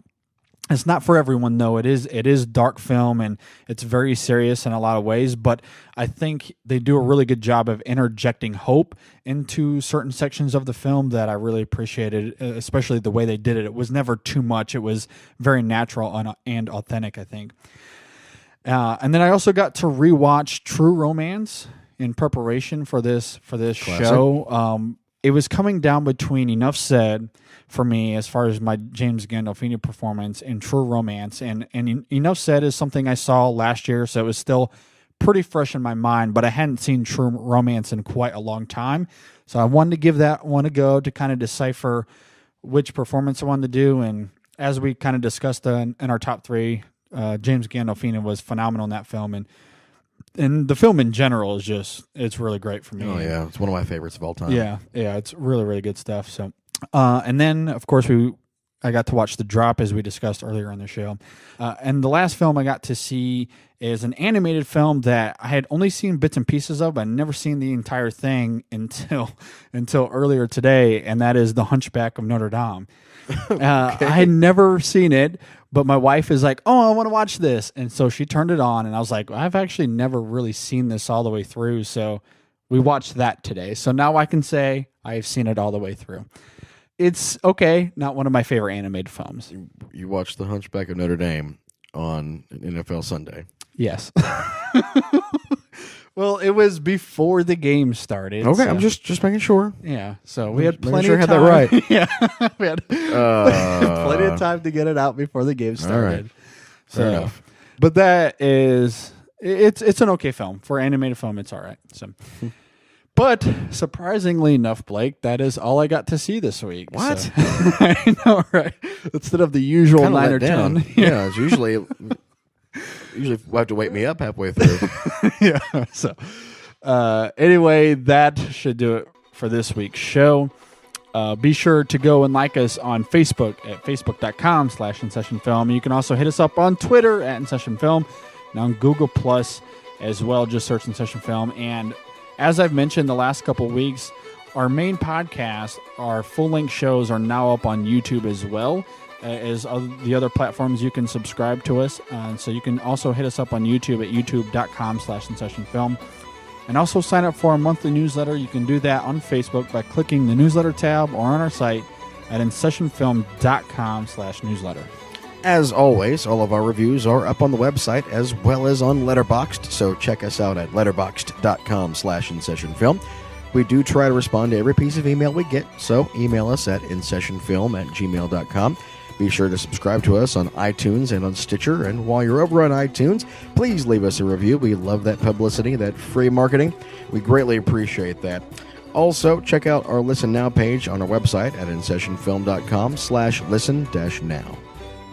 It's not for everyone, though. It is dark film, and it's very serious in a lot of ways, but I think they do a really good job of interjecting hope into certain sections of the film that I really appreciated, especially the way they did it. It was never too much. It was very natural and authentic, I think. And then I also got to rewatch True Romance in preparation for this show. It was coming down between Enough Said for me as far as my James Gandolfini performance and True Romance. And Enough Said is something I saw last year, so it was still pretty fresh in my mind, but I hadn't seen True Romance in quite a long time. So I wanted to give that one a go to kind of decipher which performance I wanted to do. And as we kind of discussed in our top three, James Gandolfini was phenomenal in that film. And the film in general is it's really great for me. Oh, yeah. It's one of my favorites of all time. Yeah. It's really, really good stuff. So, and then, of course, I got to watch The Drop, as we discussed earlier on the show. And the last film I got to see is an animated film that I had only seen bits and pieces of, but I'd never seen the entire thing until earlier today, and that is The Hunchback of Notre Dame. I had never seen it, but my wife is like, "Oh, I want to watch this," and so she turned it on, and I was like, "I've actually never really seen this all the way through," so we watched that today. So now I can say I've seen it all the way through. It's okay, not one of my favorite animated films. You watched The Hunchback of Notre Dame on NFL Sunday. Yes. Well, it was before the game started. Okay, so. I'm just making sure. Yeah, so we had plenty sure of I had time. that right. Yeah, we had plenty of time to get it out before the game started. All right. Fair enough. But that is it's an okay film for animated film. It's all right. So, but surprisingly enough, Blake, that is all I got to see this week. What? So, I know, right? Instead of the usual Kinda 9 let or down. 10. Yeah, it's usually you have to wake me up halfway through. Yeah. So, anyway, that should do it for this week's show. Be sure to go and like us on Facebook at facebook.com/InSessionFilm. You can also hit us up on Twitter at InSessionFilm and on Google Plus as well. Just search InSession Film. And as I've mentioned the last couple of weeks, our main podcast, our full-length shows are now up on YouTube as well as the other platforms you can subscribe to us. So you can also hit us up on YouTube at youtube.com/InSessionFilm. And also sign up for our monthly newsletter. You can do that on Facebook by clicking the newsletter tab or on our site at InSessionFilm.com/newsletter. As always, all of our reviews are up on the website as well as on Letterboxd, so check us out at letterboxd.com/InSessionFilm. We do try to respond to every piece of email we get, so email us at InSessionFilm@gmail.com. Be sure to subscribe to us on iTunes and on Stitcher, and while you're over on iTunes, please leave us a review. We love that publicity, that free marketing. We greatly appreciate that. Also, check out our Listen Now page on our website at InSessionFilm.com/listen-now.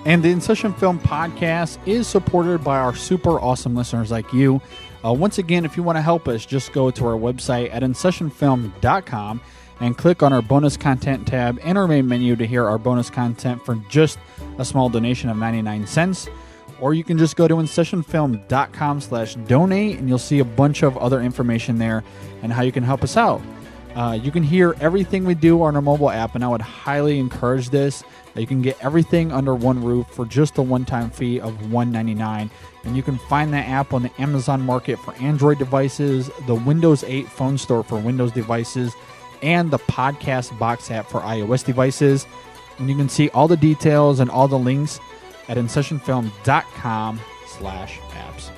And the InSession Film Podcast is supported by our super awesome listeners like you. Once again, if you want to help us, just go to our website at InSessionFilm.com and click on our bonus content tab in our main menu to hear our bonus content for just a small donation of 99 cents. Or you can just go to InSessionFilm.com/donate and you'll see a bunch of other information there and how you can help us out. You can hear everything we do on our mobile app, and I would highly encourage this. You can get everything under one roof for just a one-time fee of $1.99. And you can find that app on the Amazon Market for Android devices, the Windows 8 phone store for Windows devices, and the Podcast Box app for iOS devices. And you can see all the details and all the links at InSessionFilm.com podcast.com/apps.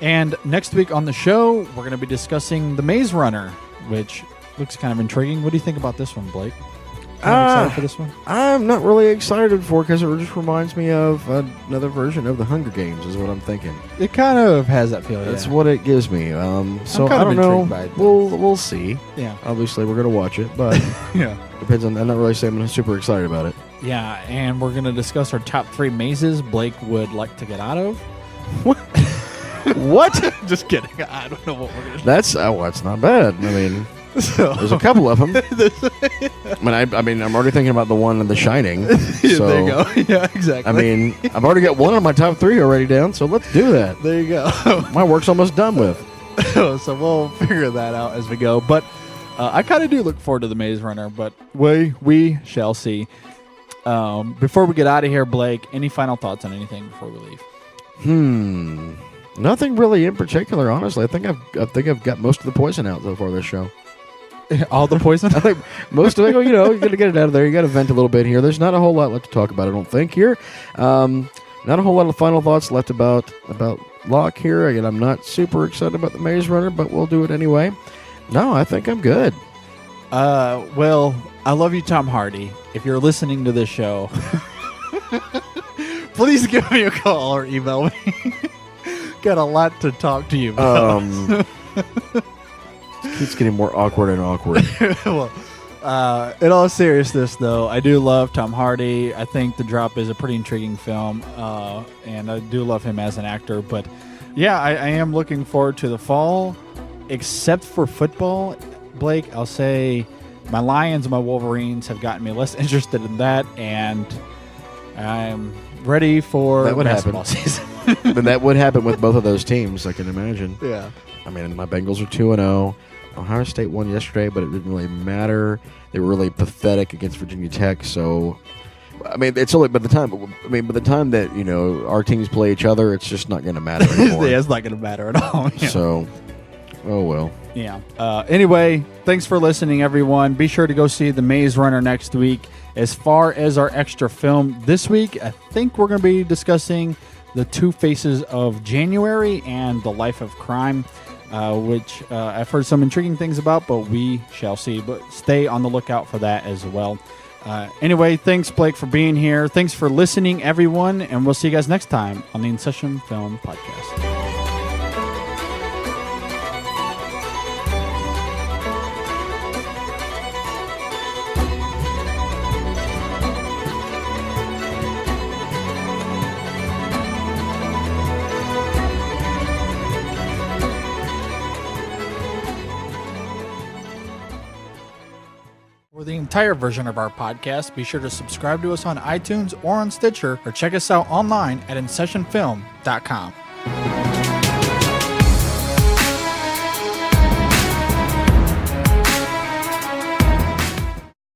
And next week on the show, we're going to be discussing The Maze Runner, which looks kind of intriguing. What do you think about this one, Blake? Excited for this one? I'm not really excited for it because it just reminds me of another version of the Hunger Games is what I'm thinking. It kind of has that feel. That's what it gives me. So I don't know. We'll see. Yeah. Obviously, we're going to watch it, but yeah, depends on. I'm not really saying I'm super excited about it. Yeah, and we're going to discuss our top 3 mazes Blake would like to get out of. What? Just kidding. I don't know what we're going to do. That's not bad. I mean, there's a couple of them. I mean, I'm already thinking about the one in The Shining. So, there you go. Yeah, exactly. I mean, I've already got one of my top 3 already down, so let's do that. There you go. My work's almost done with. So we'll figure that out as we go. But I kind of do look forward to The Maze Runner, but we shall see. Before we get out of here, Blake, any final thoughts on anything before we leave? Nothing really in particular, honestly. I think I've got most of the poison out so far this show. All the poison? I think most of it. You got to get it out of there. You got to vent a little bit here. There's not a whole lot left to talk about, I don't think, here. Not a whole lot of final thoughts left about Locke here. Again, I'm not super excited about The Maze Runner, but we'll do it anyway. No, I think I'm good. Well, I love you, Tom Hardy. If you're listening to this show, please give me a call or email me. Got a lot to talk to you about. It's getting more awkward and awkward. Well, in all seriousness, though, I do love Tom Hardy. I think The Drop is a pretty intriguing film, and I do love him as an actor. But, yeah, I am looking forward to the fall. Except for football, Blake, I'll say my Lions and my Wolverines have gotten me less interested in that, and I'm ready for basketball season. But that would happen with both of those teams, I can imagine. Yeah. I mean, my Bengals are 2-0. Ohio State won yesterday, but it didn't really matter. They were really pathetic against Virginia Tech. So, I mean, it's only by the time that our teams play each other, it's just not going to matter anymore. Yeah, it's not going to matter at all. Yeah. So, oh well. Yeah. Anyway, thanks for listening, everyone. Be sure to go see The Maze Runner next week. As far as our extra film this week, I think we're going to be discussing The Two Faces of January and The Life of Crime, which I've heard some intriguing things about, but we shall see. But stay on the lookout for that as well. Anyway, thanks, Blake, for being here. Thanks for listening, everyone, and we'll see you guys next time on the InSession Film Podcast. For the entire version of our podcast, be sure to subscribe to us on iTunes or on Stitcher, or check us out online at InSessionFilm.com.